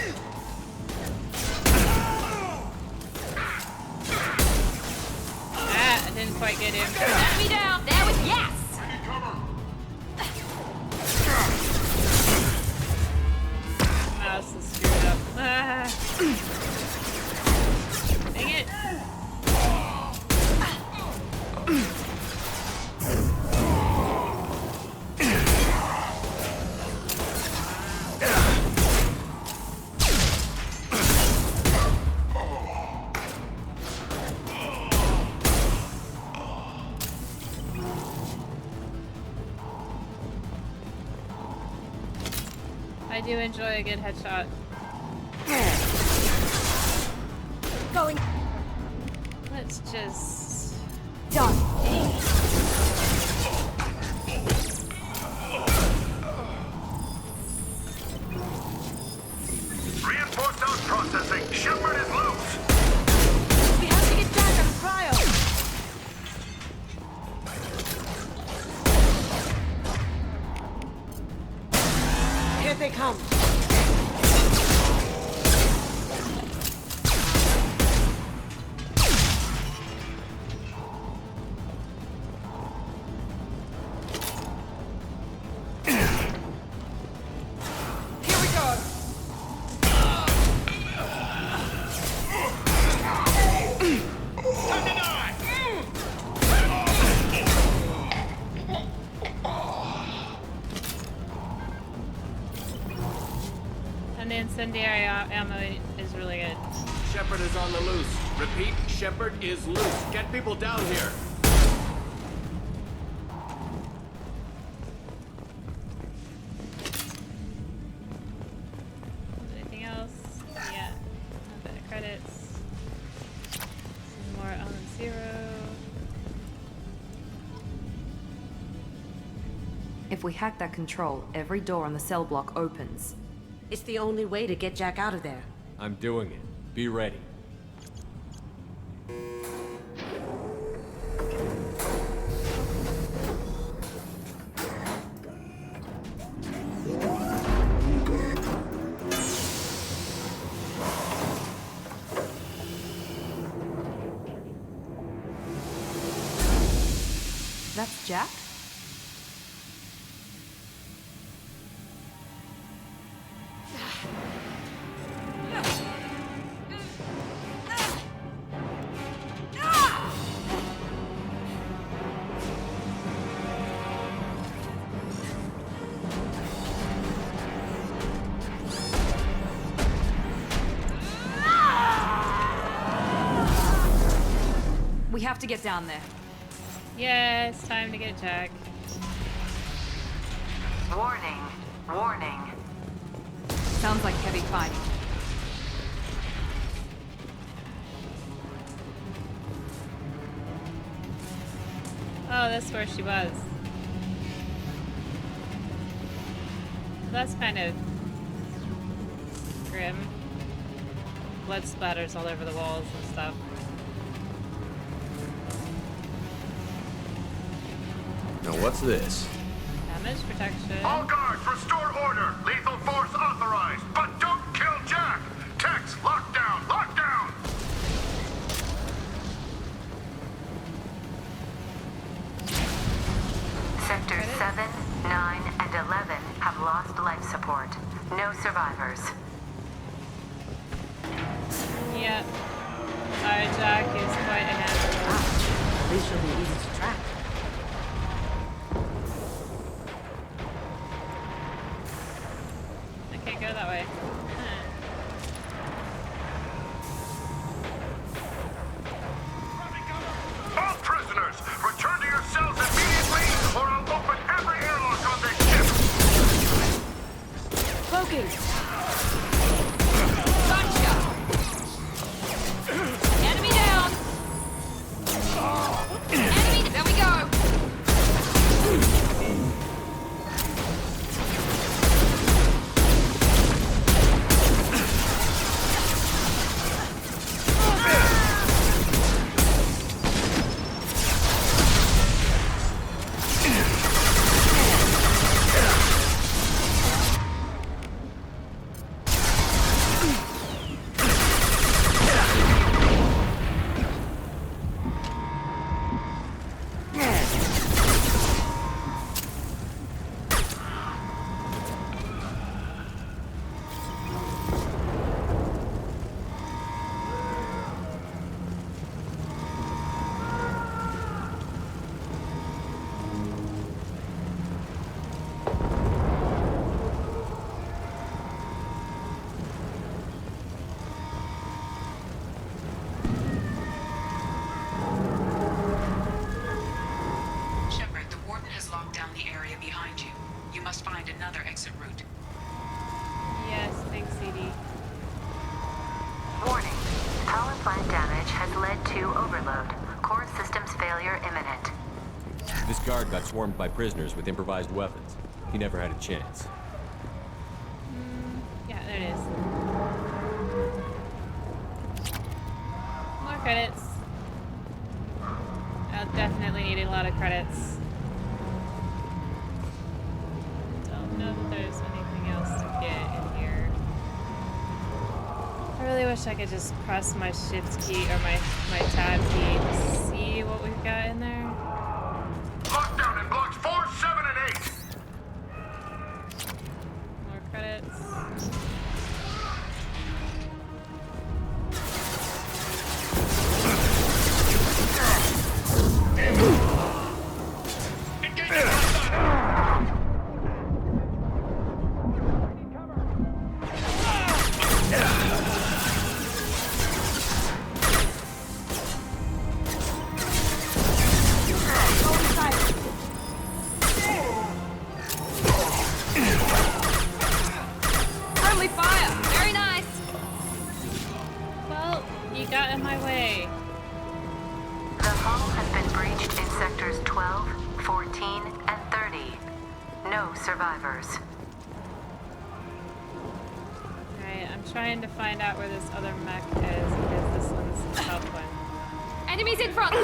Ah, I didn't quite get him. Knock me down. There was yes. Mouse is screwed up. Ah. Dang it. I do enjoy a good headshot. Going. Let's just... Done. Reinforced out processing. Shepard is loose. We have to get Jack on cryo. Here they come. And the incendiary ammo is really good. Shepard is on the loose. Repeat, Shepard is loose. Get people down here. Anything else? Yeah. A bit of credits. Some more element 0. If we hack that control, every door on the cell block opens. It's the only way to get Jack out of there. I'm doing it. Be ready. That's Jack? We have to get down there. Yeah, it's time to get Jack. Warning. Warning. Sounds like heavy fighting. Oh, that's where she was. That's kind of grim. Blood splatters all over the walls and stuff. Now what's this? Damage protection. All guards, restore order. Lethal force authorized, but don't kill Jack. Tex, lock down, lock down. Sectors 7, 9, and 11 have lost life support. No survivors. Yep. Our Jack is quite a handful. At least she'll be easy to track. I can't go that way. All prisoners, return to your cells immediately, or I'll open every airlock on this ship. Cloaking! Gotcha! Enemy down! Enemy! There we go! Shepard, the Warden has locked down the area behind you. You must find another exit route. Yes, thanks, CD. Warning. Power plant damage has led to overload. Core systems failure imminent. This guard got swarmed by prisoners with improvised weapons. He never had a chance. Yeah, there it is. More credits. I'll definitely need a lot of credits. Don't know that there's anything else to get in here. I really wish I could just press my shift key or my tab key to see what we've got in there. Lockdown in blocks 4, 7, and 8. More credits. of my way. The hull has been breached in sectors 12, 14, and 30. No survivors. Alright, I'm trying to find out where this other mech is because this one's the south one. Enemies in front!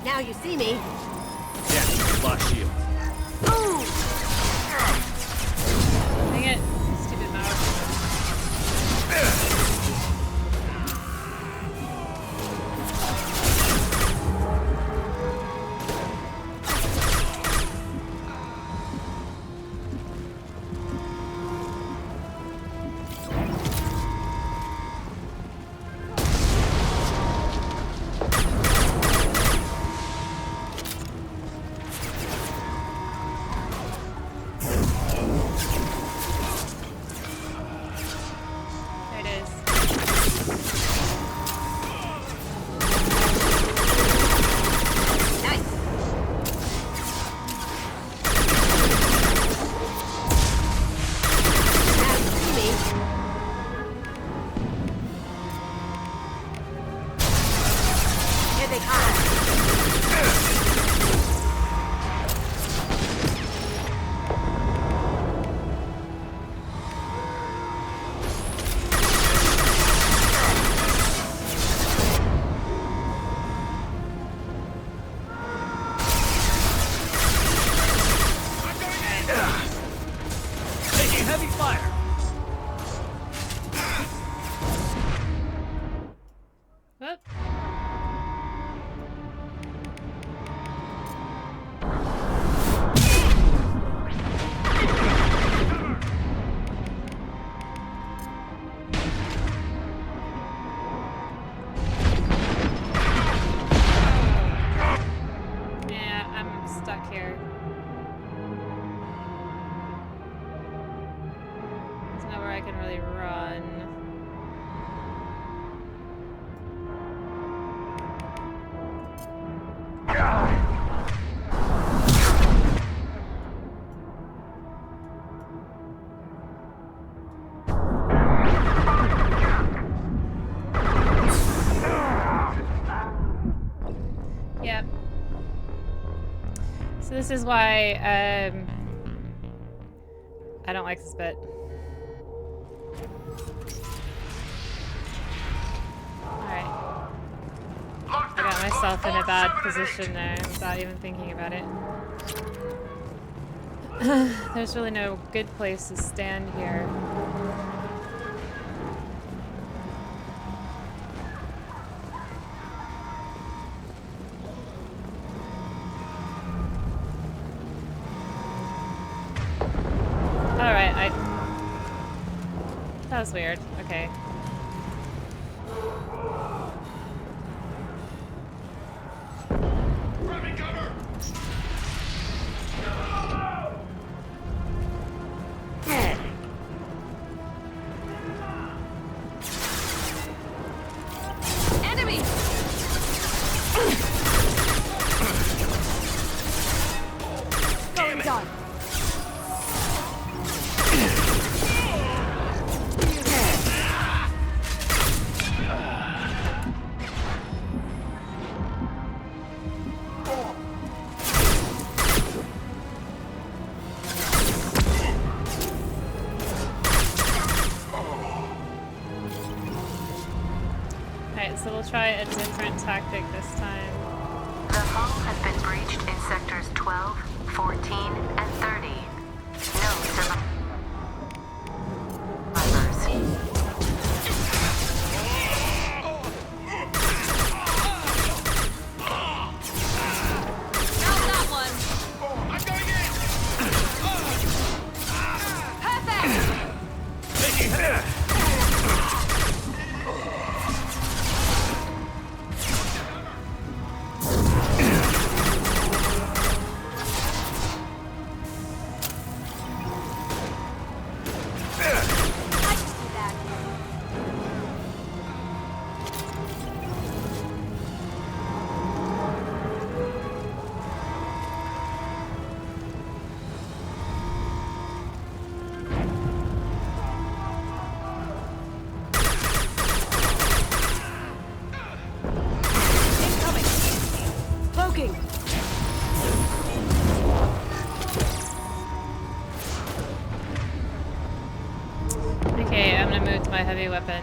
Now you see me. Yeah, lost shield. Dang it, stupid mouse. So this is why I don't like this bit. Alright. I got myself in a bad position there without even thinking about it. There's really no good place to stand here. That was weird. Okay. Enemy! Going down. So we'll try a different tactic this time. The hull has been breached in sectors 12, 14, and 30. No survivors. Got that one! I'm going in! Perfect! Taking hit! gonna move to my heavy weapon.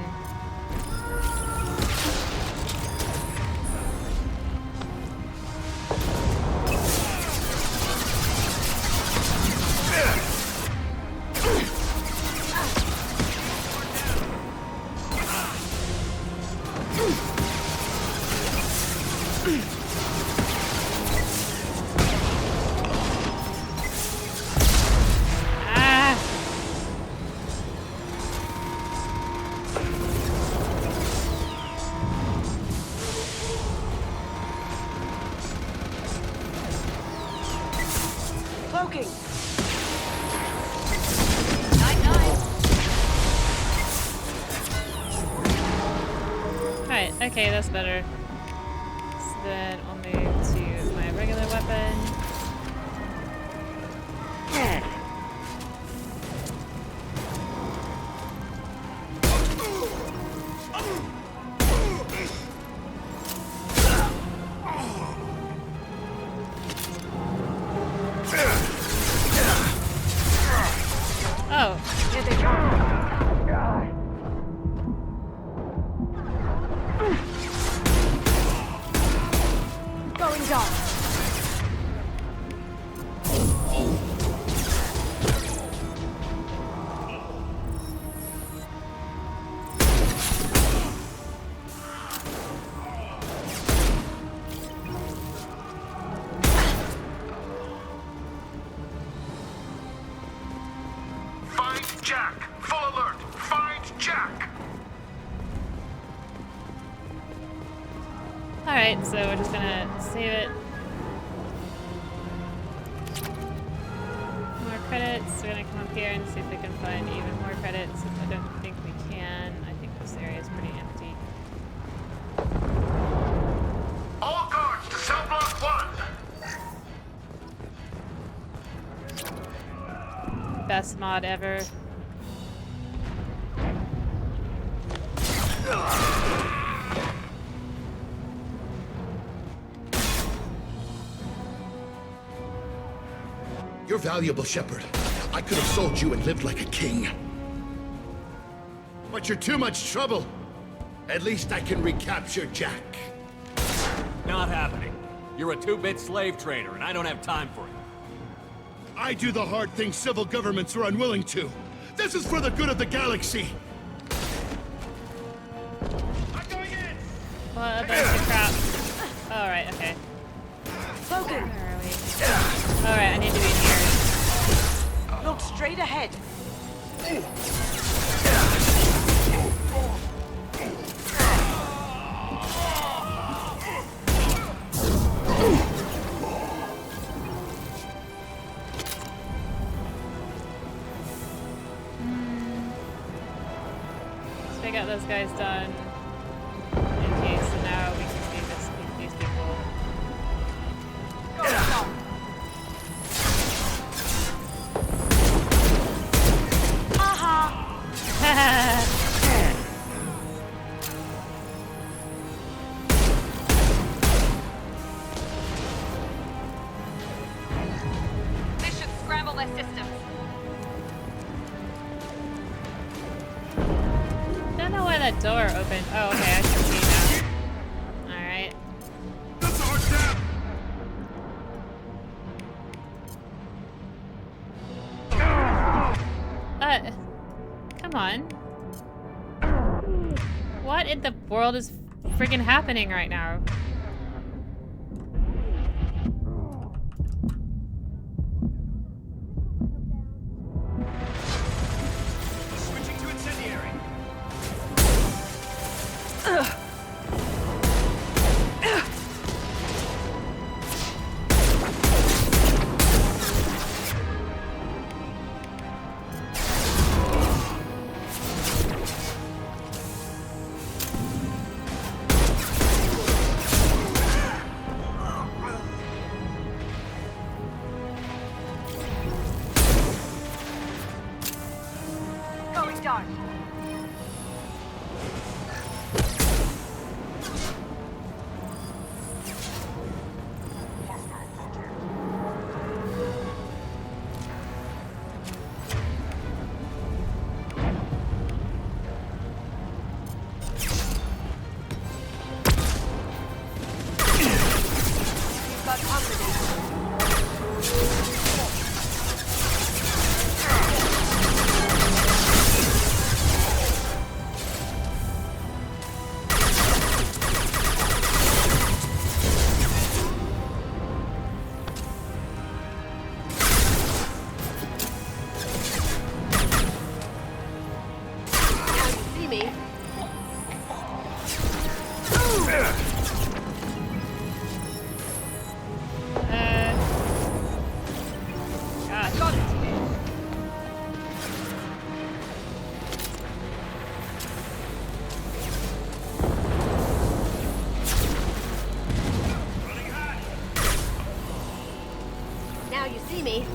Cloaking. Alright, okay, that's better. So then I'll move to my regular weapon. Oh. Here they come. Going dark. Find Jack! Full alert! Find Jack! Alright, so we're just gonna save it. More credits. We're gonna come up here and see if we can find even more credits. I don't think we can. I think this area is pretty empty. All guards to cell block 1! Best mod ever. You're valuable, Shepard. I could have sold you and lived like a king. But you're too much trouble. At least I can recapture Jack. Not happening. You're a 2-bit slave trader, and I don't have time for it. I do the hard things civil governments are unwilling to. This is for the good of the galaxy. What a bunch of crap. Alright, okay. Cloaking. Where are we? Alright, I need to be in here. Look straight ahead. So we got those guys done. Okay, so now we can see these people. This should scramble their systems. Don't know why that door opened. Oh, okay, I can see now. Alright. That's our step! Come on. What in the world is friggin' happening right now? Switching to incendiary. see me. God. Got it. Now you see me.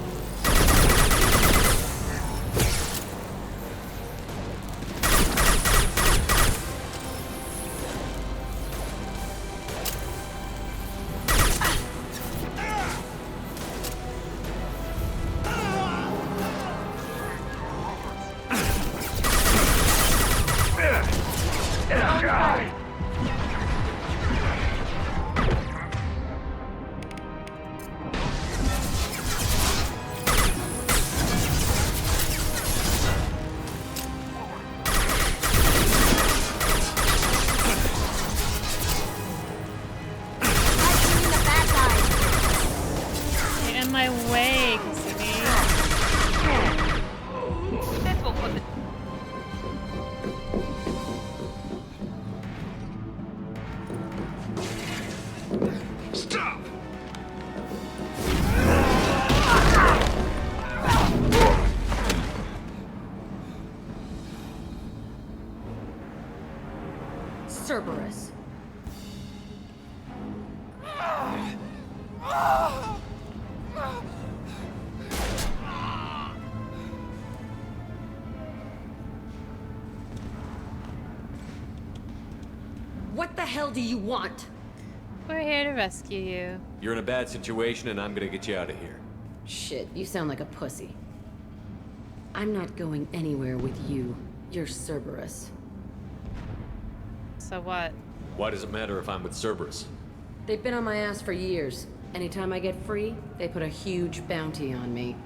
Cerberus. What the hell do you want? We're here to rescue you. You're in a bad situation and I'm gonna get you out of here. Shit, you sound like a pussy. I'm not going anywhere with you. You're Cerberus. So what? Why does it matter if I'm with Cerberus? They've been on my ass for years. Anytime I get free, they put a huge bounty on me.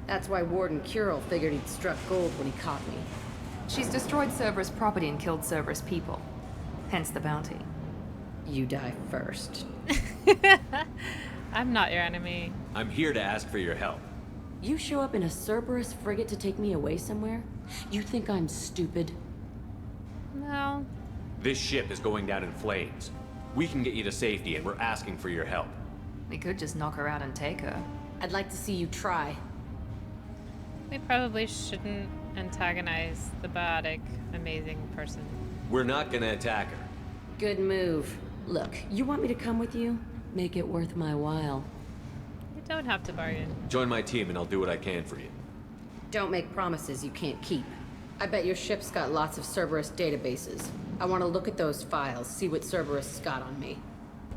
That's why Warden Curel figured he'd struck gold when he caught me. She's destroyed Cerberus property and killed Cerberus people. Hence the bounty. You die first. I'm not your enemy. I'm here to ask for your help. You show up in a Cerberus frigate to take me away somewhere? You think I'm stupid? No. This ship is going down in flames. We can get you to safety and we're asking for your help. We could just knock her out and take her. I'd like to see you try. We probably shouldn't antagonize the biotic, amazing person. We're not gonna attack her. Good move. Look, you want me to come with you? Make it worth my while. You don't have to bargain. Join my team and I'll do what I can for you. Don't make promises you can't keep. I bet your ship's got lots of Cerberus databases. I want to look at those files, see what Cerberus has got on me.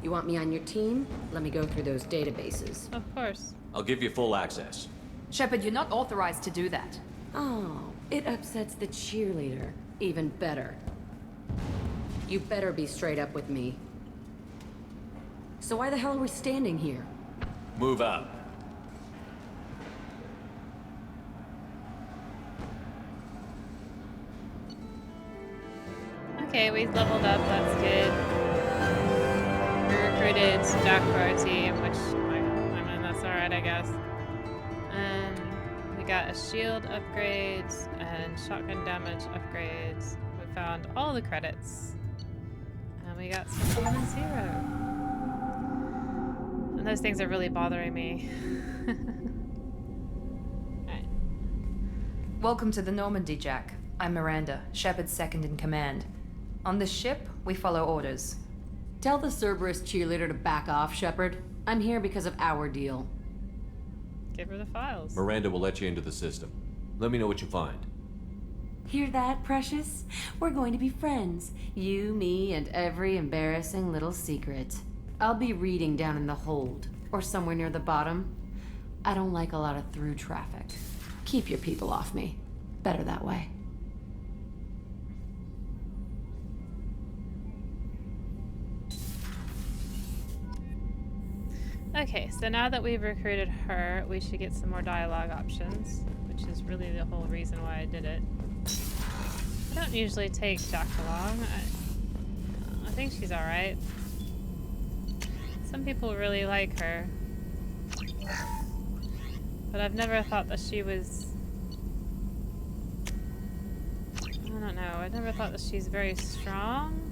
You want me on your team? Let me go through those databases. Of course. I'll give you full access. Shepard, you're not authorized to do that. Oh, it upsets the cheerleader. Even better. You better be straight up with me. So why the hell are we standing here? Move up. Okay, we've leveled up, that's good. We recruited Jack for our team, which, I mean, that's alright, I guess. We got a shield upgrade and shotgun damage upgrades. We found all the credits. And we got some human zero. And those things are really bothering me. Alright. Welcome to the Normandy, Jack. I'm Miranda, Shepard's second in command. On this ship, we follow orders. Tell the Cerberus cheerleader to back off, Shepard. I'm here because of our deal. Give her the files. Miranda will let you into the system. Let me know what you find. Hear that, Precious? We're going to be friends. You, me, and every embarrassing little secret. I'll be reading down in the hold, or somewhere near the bottom. I don't like a lot of through traffic. Keep your people off me. Better that way. Okay, so now that we've recruited her, we should get some more dialogue options, which is really the whole reason why I did it. I don't usually take Jack along. I think she's alright. Some people really like her. But I've never thought that she was... I don't don't know. I never thought that she's very strong.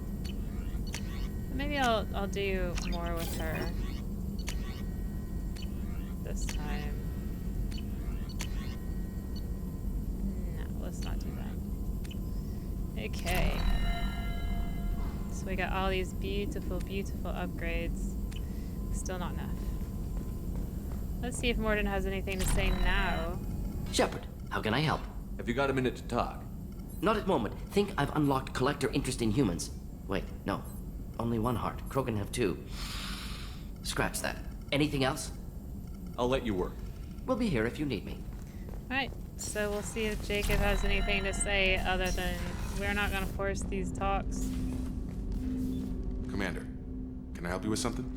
Maybe I'll do more with her this time. No, let's not do that. Okay. So we got all these beautiful, beautiful upgrades. Still not enough. Let's see if Morden has anything to say now. Shepard, how can I help? Have you got a minute to talk? Not at the moment. Think I've unlocked collector interest in humans. Wait, no. Only one heart. Krogan have two. Scratch that. Anything else? I'll let you work. We'll be here if you need me. Alright, so we'll see if Jacob has anything to say other than we're not gonna force these talks. Commander, can I help you with something?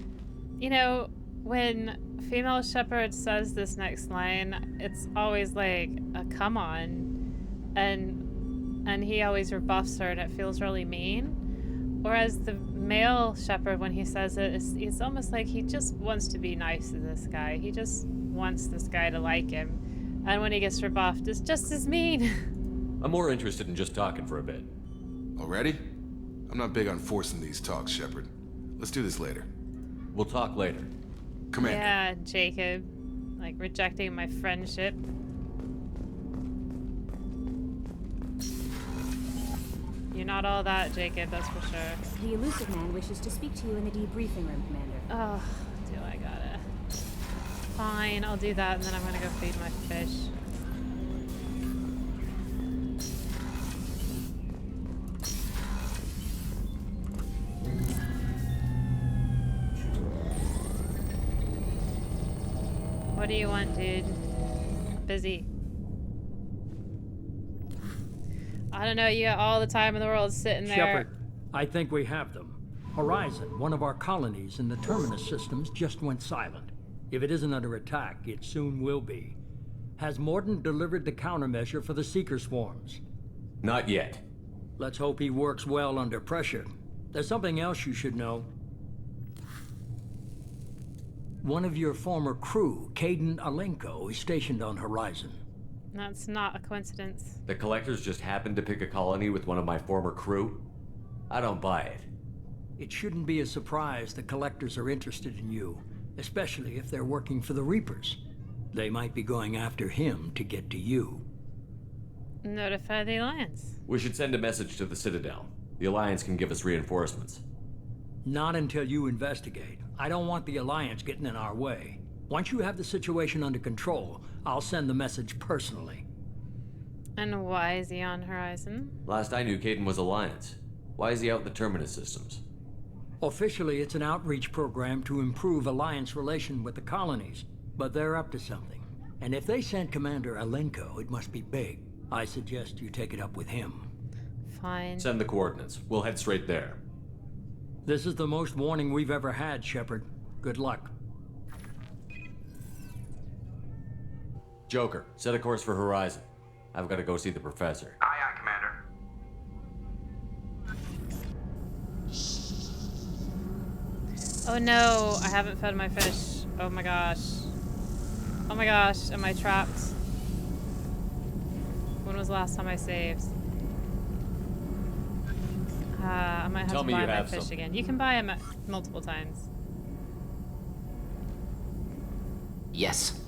You know, when female Shepard says this next line, it's always like a come on, and he always rebuffs her and it feels really mean. Whereas the male Shepard, when he says it, it's almost like he just wants to be nice to this guy. He just wants this guy to like him. And when he gets rebuffed, it's just as mean. I'm more interested in just talking for a bit. Already? I'm not big on forcing these talks, Shepard. Let's do this later. We'll talk later. Commander. Yeah, Jacob. Like, rejecting my friendship. You're not all that, Jacob, that's for sure. The elusive man wishes to speak to you in the debriefing room, Commander. Oh, do I gotta? Fine, I'll do that, and then I'm gonna go feed my fish. What do you want, dude? Busy. I don't know, you got all the time in the world sitting there. Shepard, I think we have them. Horizon, one of our colonies in the Terminus systems, just went silent. If it isn't under attack, it soon will be. Has Morden delivered the countermeasure for the Seeker swarms? Not yet. Let's hope he works well under pressure. There's something else you should know. One of your former crew, Caden Alenko, is stationed on Horizon. That's not a coincidence. The Collectors just happened to pick a colony with one of my former crew? I don't buy it. It shouldn't be a surprise the Collectors are interested in you, especially if they're working for the Reapers. They might be going after him to get to you. Notify the Alliance. We should send a message to the Citadel. The Alliance can give us reinforcements. Not until you investigate. I don't want the Alliance getting in our way. Once you have the situation under control, I'll send the message personally. And why is he on Horizon? Last I knew, Caden was Alliance. Why is he out in the Terminus systems? Officially, it's an outreach program to improve Alliance relation with the colonies, but they're up to something. And if they sent Commander Alenko, it must be big. I suggest you take it up with him. Fine. Send the coordinates. We'll head straight there. This is the most warning we've ever had, Shepard. Good luck. Joker, set a course for Horizon. I've got to go see the professor. Aye, aye, Commander. Oh no, I haven't fed my fish. Oh my gosh. Oh my gosh, am I trapped? When was the last time I saved? I might have to buy my fish again. You can buy them multiple times. Yes.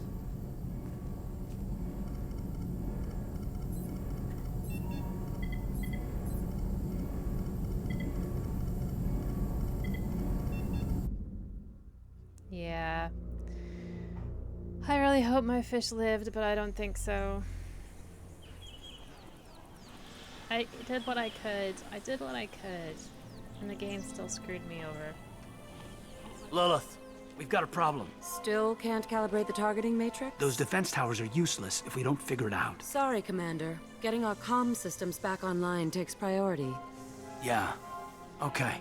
Yeah. I really hope my fish lived, but I don't think so. I did what I could. I did what I could. And the game still screwed me over. Lilith, we've got a problem. Still can't calibrate the targeting matrix? Those defense towers are useless if we don't figure it out. Sorry, Commander. Getting our comm systems back online takes priority. Yeah. Okay.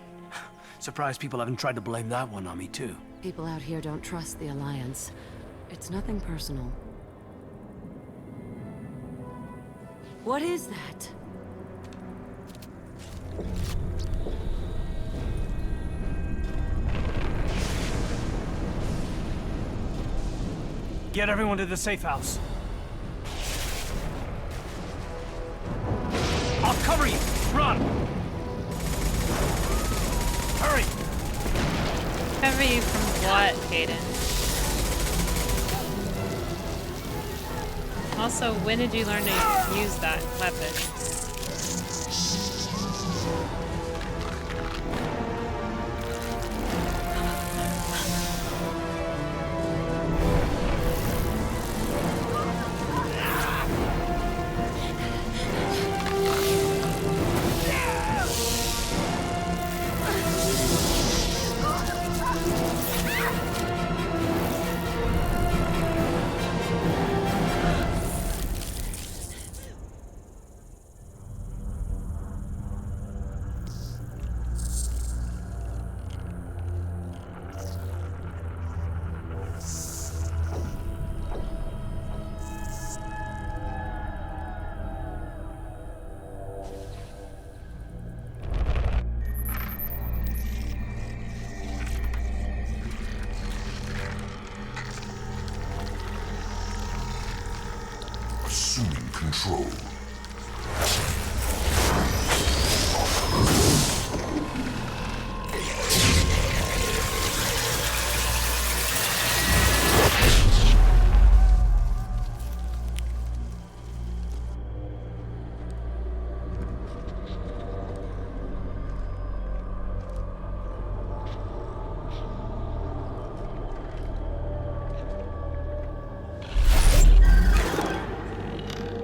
Surprised people haven't tried to blame that one on me, too. People out here don't trust the Alliance. It's nothing personal. What is that? Get everyone to the safe house. I'll cover you! on! Hurry! Cover you from what, Hayden? Also, when did you learn to use that weapon? Assuming control.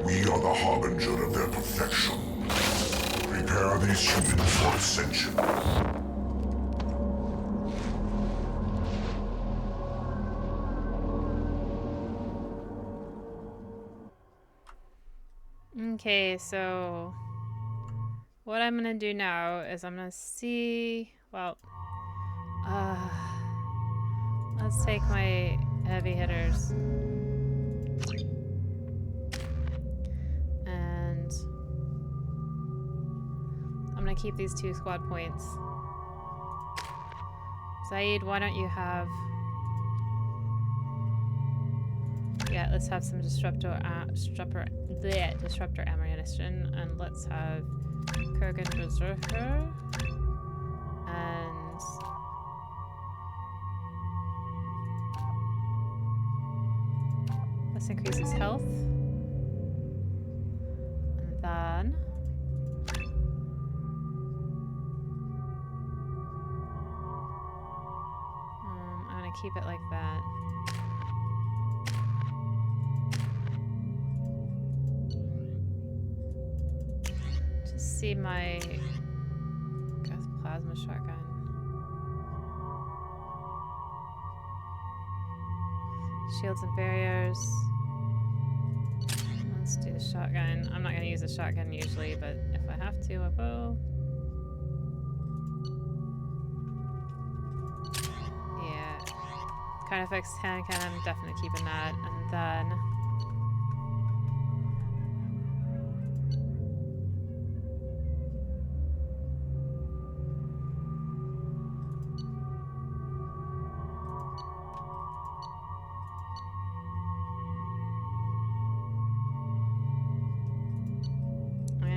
We are the harbinger of their perfection. Prepare these humans for ascension. Okay, so what I'm gonna do now is I'm gonna see, well, let's take my heavy hitters. And I'm gonna keep these 2 squad points. Zaid, why don't you have... Yeah, let's have some disruptor ammunition, and let's have Kurgan Berserker, and let's increase his health, and then I'm gonna keep it like that. See my plasma shotgun. Shields and barriers. Let's do the shotgun. I'm not going to use the shotgun usually, but if I have to, I will. Yeah. Carnifex hand cannon, I'm definitely keeping that. And then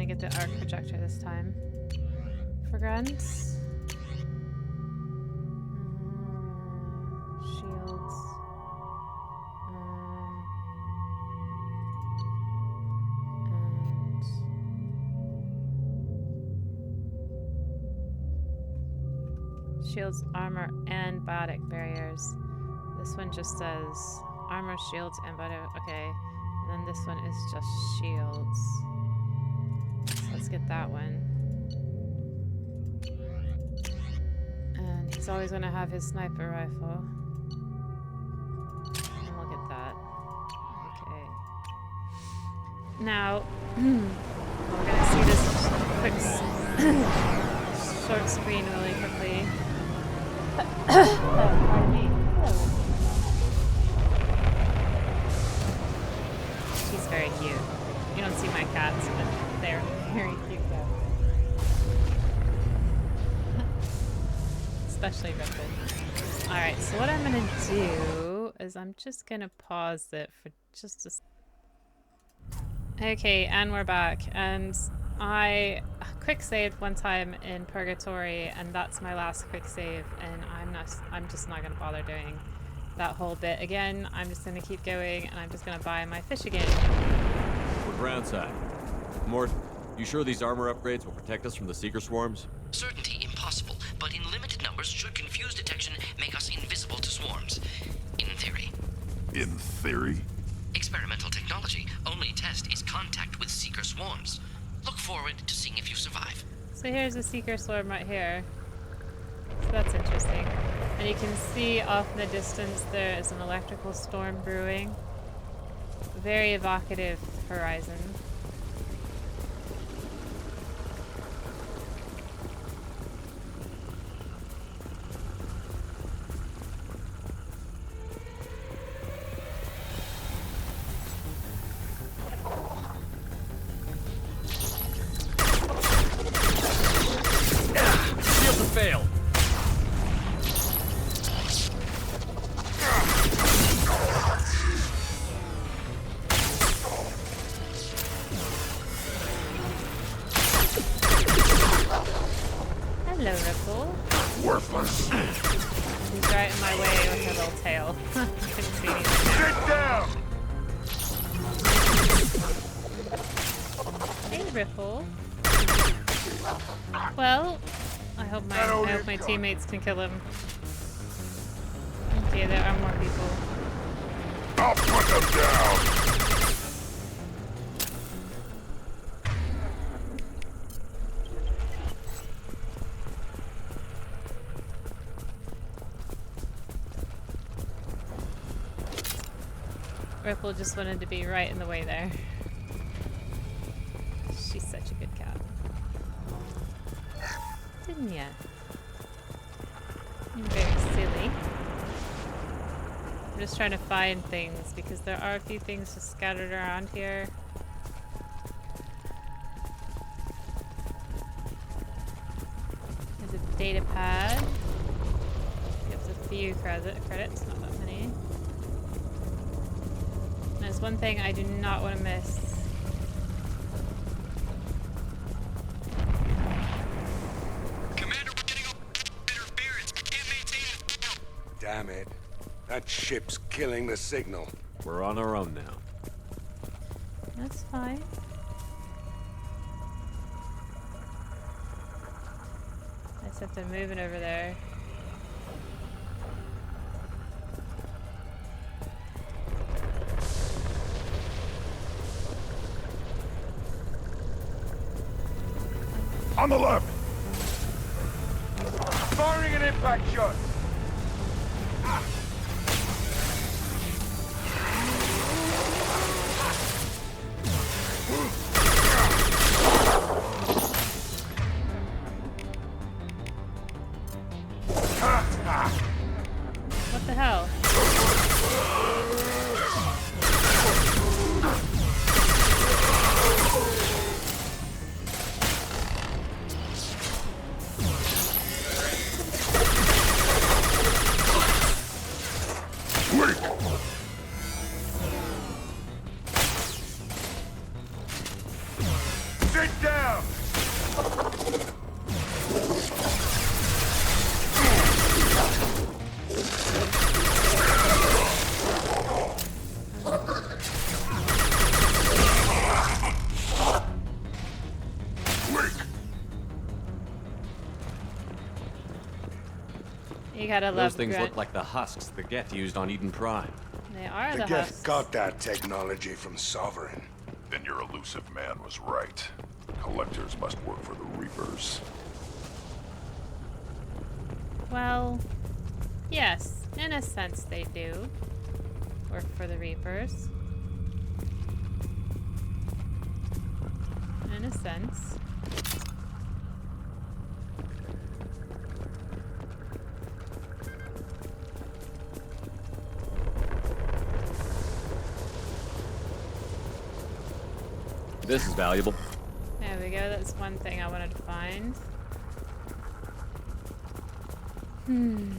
get the arc projector this time. For grunts. Shields. And shields, armor, and biotic barriers. This one just says armor, shields, and biotic. Okay. And then this one is just shields. Let's get that one. And he's always going to have his sniper rifle. And we'll get that. Okay. Now, we're going to see this quick short screen really quickly. Pardon me. She's very cute. You don't see my cats, but they're very cute cats. Especially Rippin. Alright, so what I'm gonna do is I'm just gonna pause it for just a... Okay, and we're back. And I quick saved one time in Purgatory, and that's my last quick save, and I'm just not gonna bother doing that whole bit again. I'm just gonna keep going, and I'm just gonna buy my fish again. We're groundside. Mort, you sure these armor upgrades will protect us from the Seeker swarms? Certainty impossible, but in limited numbers should confused detection make us invisible to swarms. In theory. In theory? Experimental technology. Only test is contact with Seeker swarms. Look forward to seeing if you survive. So here's a Seeker swarm right here. So that's interesting. And you can see off in the distance there is an electrical storm brewing. Very evocative horizon. Failed. Hello, Ripple. Worthless. He's right in my way with her little tail. I couldn't see anything. Get down! Hey, Ripple. Well, I hope my teammates can kill him. Okay, there are more people. I'll put them down! Ripple just wanted to be right in the way there. She's such a good cat. Didn't ya? You're very silly. I'm just trying to find things because there are a few things just scattered around here. There's a data pad. Gives a few credits, not that many. There's one thing I do not want to miss. Damn it. That ship's killing the signal. We're on our own now. That's fine. I just have to move it over there. On the left! Firing an impact shot! What the hell? Sit down! You gotta love Those things Grunt. look like the husks the Geth used on Eden Prime. They are The the Geth husks. got that technology from Sovereign. Then your elusive man was right. Collectors must work for the Reapers. Well, yes, in a sense they do. Work for the Reapers. In a sense. This is valuable. There we go, that's one thing I wanted to find. And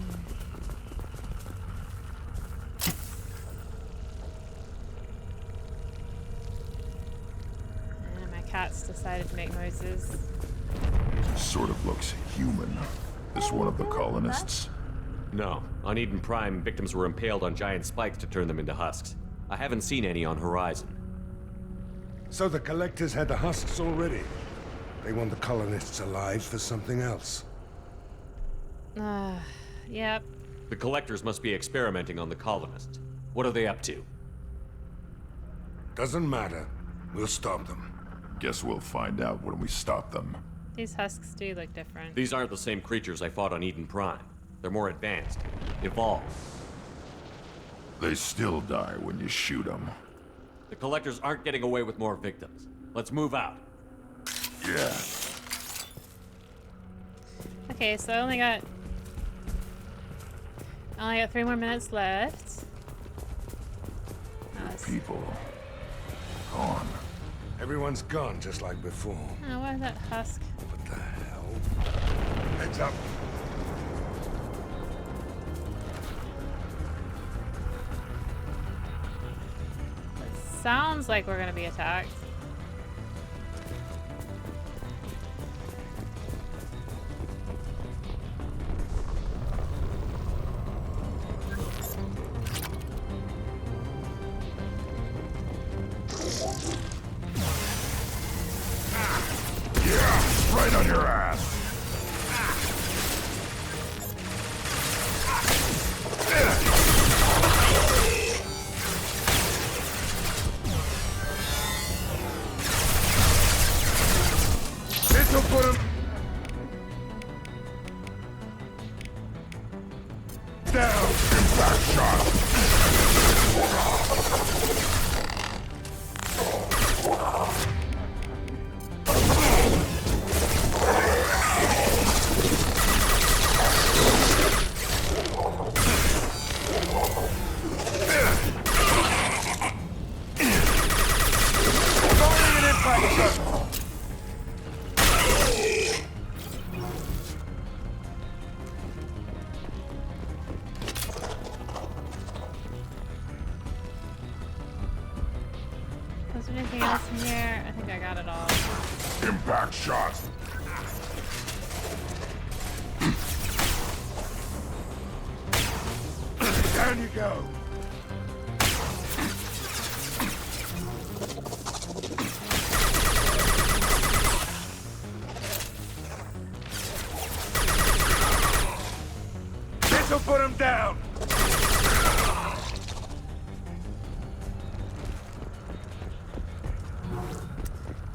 my cat rats decided to make noises. Sort of looks human. This one of the colonists? No. On Eden Prime, victims were impaled on giant spikes to turn them into husks. I haven't seen any on Horizon. So the Collectors had the husks already. They want the colonists alive for something else. Yep. The Collectors must be experimenting on the colonists. What are they up to? Doesn't matter. We'll stop them. Guess we'll find out when we stop them. These husks do look different. These aren't the same creatures I fought on Eden Prime. They're more advanced. Evolved. They still die when you shoot them. The Collectors aren't getting away with more victims. Let's move out. Yeah. Okay, so I only got 3 more minutes left. People. Gone. Everyone's gone, just like before. Oh, why is that husk? What the hell? Heads up. It sounds like we're gonna be attacked. Right on your ass. This'll put him down. Impact shot. Was there anything else in here? I think I got it all. Impact shot. Down you go. This'll put him down.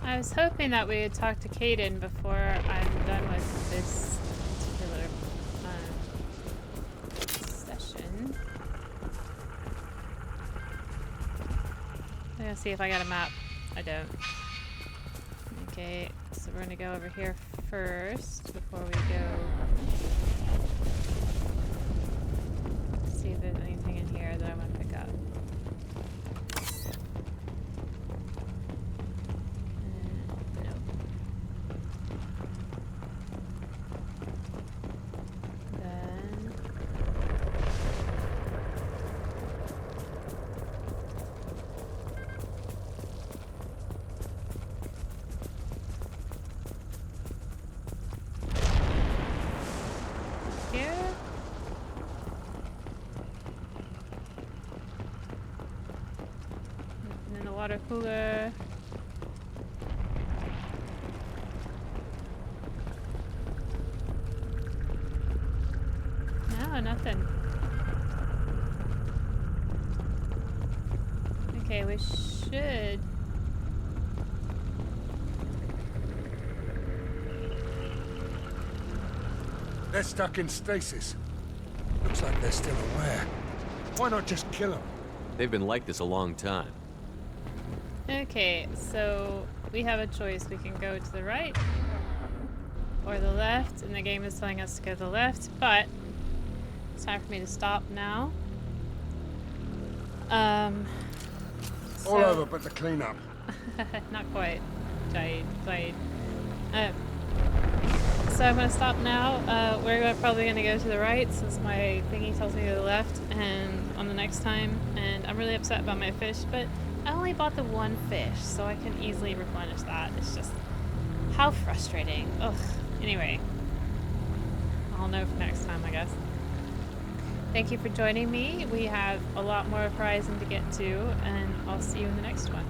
I was hoping that we would talk to Kaden before I'm done with this particular session. I'm gonna see if I got a map. I don't. Okay, so we're gonna go over here first before we go. See if there's anything in here that I want to pick up. Water cooler. No, nothing. Okay, we should. They're stuck in stasis. Looks like they're still aware. Why not just kill them? They've been like this a long time. Okay, so we have a choice. We can go to the right or the left, and the game is telling us to go to the left, but it's time for me to stop now. All over but the cleanup. Not quite. Jade. So I'm going to stop now. We're probably going to go to the right since my thingy tells me to the left and on the next time. And I'm really upset about my fish, but I only bought the one fish, so I can easily replenish that. It's just... how frustrating. Ugh. Anyway. I'll know for next time, I guess. Thank you for joining me. We have a lot more Horizon to get to, and I'll see you in the next one.